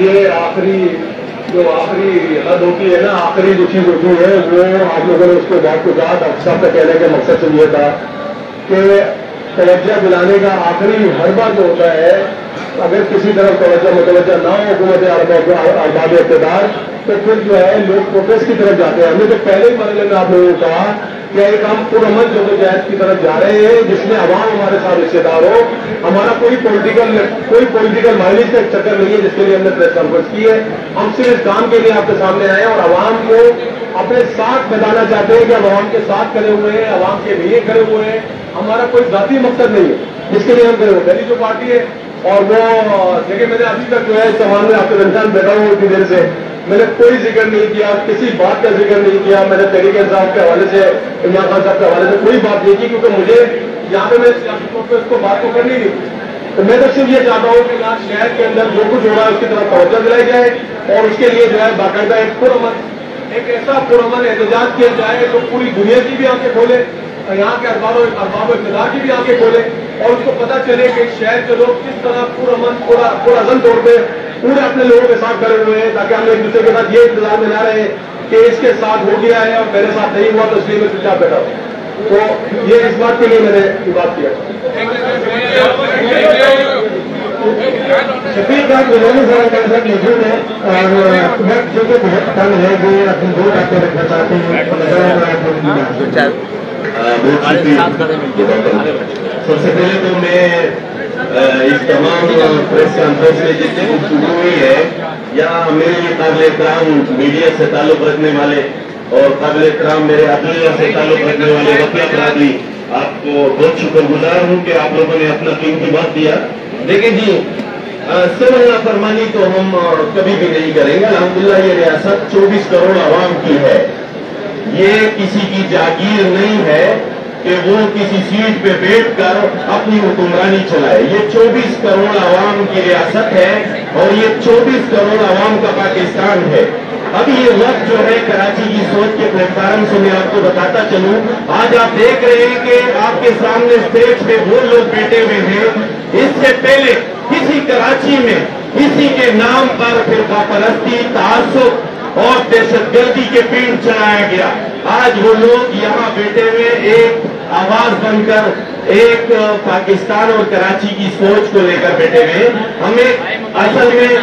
ये आखिरी हद होती है ना, आखिरी जो चीज होती है वो आप लोगों ने उसको बात को कहा, डॉक्टर साहब का कहने का मकसद तो ये था कि तवज्जो दिलाने का आखिरी हर बार जो होता है, अगर किसी तरफ मुतवज्जो ना हो हुकूमत अरबाब इक़्तिदार, तो फिर जो है लोग प्रोटेस्ट की तरफ जाते हैं। हमने तो पहले ही मरहले में आप लोगों को कहा कि एक हम पुरअमन जदोजहद की तरफ जा रहे हैं जिसमें अवाम हमारे साथ हिस्सेदार हो, हमारा कोई पॉलिटिकल माइलेज का चक्कर नहीं है जिसके लिए हमने प्रेस कॉन्फ्रेंस की है। हम सिर्फ इस काम के लिए आपके सामने आए हैं और अवाम को अपने साथ बताना चाहते हैं कि हम अवाम के साथ खड़े हुए हैं, अवाम के लिए खड़े हुए हैं, हमारा कोई जाती मकसद नहीं है जिसके लिए हम खड़े हुए। मेरी जो पार्टी है और वो देखिए, मैंने अभी तक जो है इस सवाल में आपके दरमियान बैठा हूँ इतनी देर से, मैंने कोई जिक्र नहीं किया, किसी बात का जिक्र नहीं किया, मैंने तहरीक इंसाफ के हवाले से, इमरान खान साहब के हवाले से कोई बात नहीं की, क्योंकि मुझे यहाँ पे मैं सियासी तौर पर उसको बात को करनी नहीं। तो मैं तो सिर्फ ये चाहता हूँ कि यहाँ शहर के अंदर जो कुछ हो रहा है उसकी तरफ तवज्जो दिलाई जाए और उसके लिए जो है बाकायदा एक ऐसा पुरअमन एहतजाज किया जाए जो पूरी दुनिया की भी आंखें खोले, यहाँ के अरबाब इक़्तिदार की भी आंखें खोले और उसको पता चले कि शहर के लोग किस तरह पुरअमन पुरअज़म तौर पे पूरे अपने लोगों के साथ खड़े हुए हैं, ताकि हम एक दूसरे के साथ ये इंतजार में ना रहे कि इसके साथ हो गया है और मेरे साथ नहीं हुआ तो इसलिए मैं चुपचाप बैठा हूँ। तो ये इस बात के लिए मैंने ये बात किया। شفیق صاحب گزارش صاحب موجود ہے اور وقت جو کہ بہت کم ہے وہ اپنی دو باتیں رکھنا چاہتے ہیں. سب سے پہلے تو میں اس تمام پریس کانفرنس میں جتنی گفتگو ہوئی ہے یا میرے لیے قابل احترام میڈیا سے تعلق رکھنے والے اور قابل احترام میرے عدلیہ سے تعلق رکھنے والے وکیل برادری, آپ کو بہت شکر گزار ہوں کہ آپ لوگوں نے اپنا قیمتی وقت دیا. دیکھیں جی, سول نافرمانی تو ہم کبھی بھی نہیں کریں گے. الحمدللہ یہ ریاست 24 کروڑ عوام کی ہے, یہ کسی کی جاگیر نہیں ہے کہ وہ کسی سیٹ پہ بیٹھ کر اپنی حکمرانی چلائے. یہ 24 کروڑ عوام کی ریاست ہے اور یہ 24 کروڑ عوام کا پاکستان ہے. اب یہ وقت جو ہے کراچی کی سوچ کے پلیٹ فارم سے میں آپ کو بتاتا چلوں, آج آپ دیکھ رہے ہیں کہ آپ کے سامنے اسٹیج پہ وہ لوگ بیٹھے ہوئے ہیں. اس سے پہلے کسی کراچی میں کسی کے نام پر فرقہ پرستی, تعصب اور دہشت گردی کے پینٹ چڑھایا گیا. آج وہ لوگ یہاں بیٹھے ہوئے ایک آواز بن کر ایک پاکستان اور کراچی کی سوچ کو لے کر بیٹھے ہوئے. ہمیں اصل میں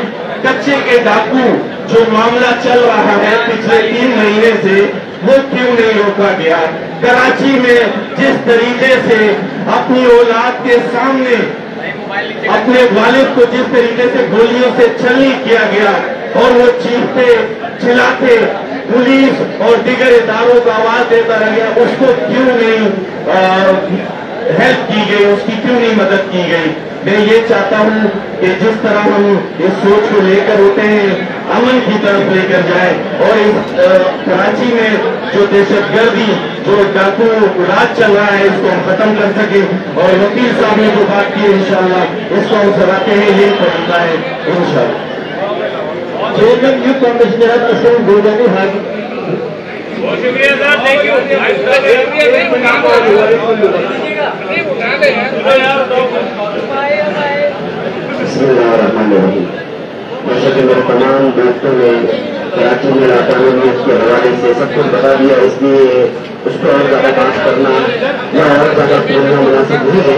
کچے کے ڈاکو جو معاملہ چل رہا ہے پچھلے 3 مہینے سے, وہ کیوں نہیں روکا گیا؟ کراچی میں جس طریقے سے اپنی اولاد کے سامنے اپنے والد کو جس طریقے سے گولیوں سے چھلنی کیا گیا اور وہ چیختے چلاتے پولیس اور دیگر اداروں کو آواز دیتا رہ گیا, اس کو کیوں نہیں ہیلپ کی گئی, اس کی کیوں نہیں مدد کی گئی؟ میں یہ چاہتا ہوں کہ جس طرح ہم اس سوچ کو لے کر ہوتے ہیں امن کی طرف لے کر جائیں اور اس کراچی میں جو دہشت گردی جو ڈاکو راج چل رہا ہے اس کو ہم ختم کر سکیں. اور وکیل صاحب نے جو بات کی انشاءاللہ اس کو ہم سراہتے ہیں, یہی طریقہ ہے انشاءاللہ. چیئرمین یوتھ کمشنر اسم گولگانی حاجی. بہت شکریہ سر, تھینک یو. بسم اللہ الرحمن الرحیم. جیسا کہ میرے تمام دوستوں نے کراچی میں لاطانویت کے حوالے سے سب کچھ بتا دیا, اس لیے اس کو اور زیادہ بات کرنا یا اور زیادہ بولنا مناسب نہیں ہے.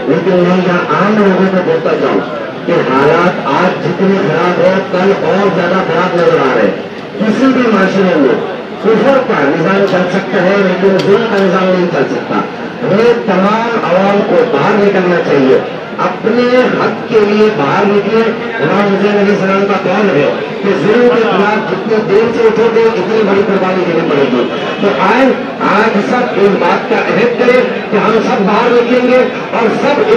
لیکن میں یہاں عام لوگوں کو بولتا جاؤں کہ حالات آج جتنے خراب ہے کل اور زیادہ خراب نظر آ رہے ہیں. کسی بھی معاشرے میں کفر کا نظام چل سکتا ہے لیکن ظلم کا نظام نہیں چل سکتا. ہمیں تمام عوام کو باہر نکلنا چاہیے, اپنے حق کے لیے باہر نکلے. امام حسین علیہ السلام کا قول ہے کہ ظلم کے خلاف جتنی دیر سے اٹھو گے اتنی بڑی قربانی دینی پڑے گی. تو آج سب اس بات کا عہد کریں کہ ہم سب باہر نکلیں گے اور سب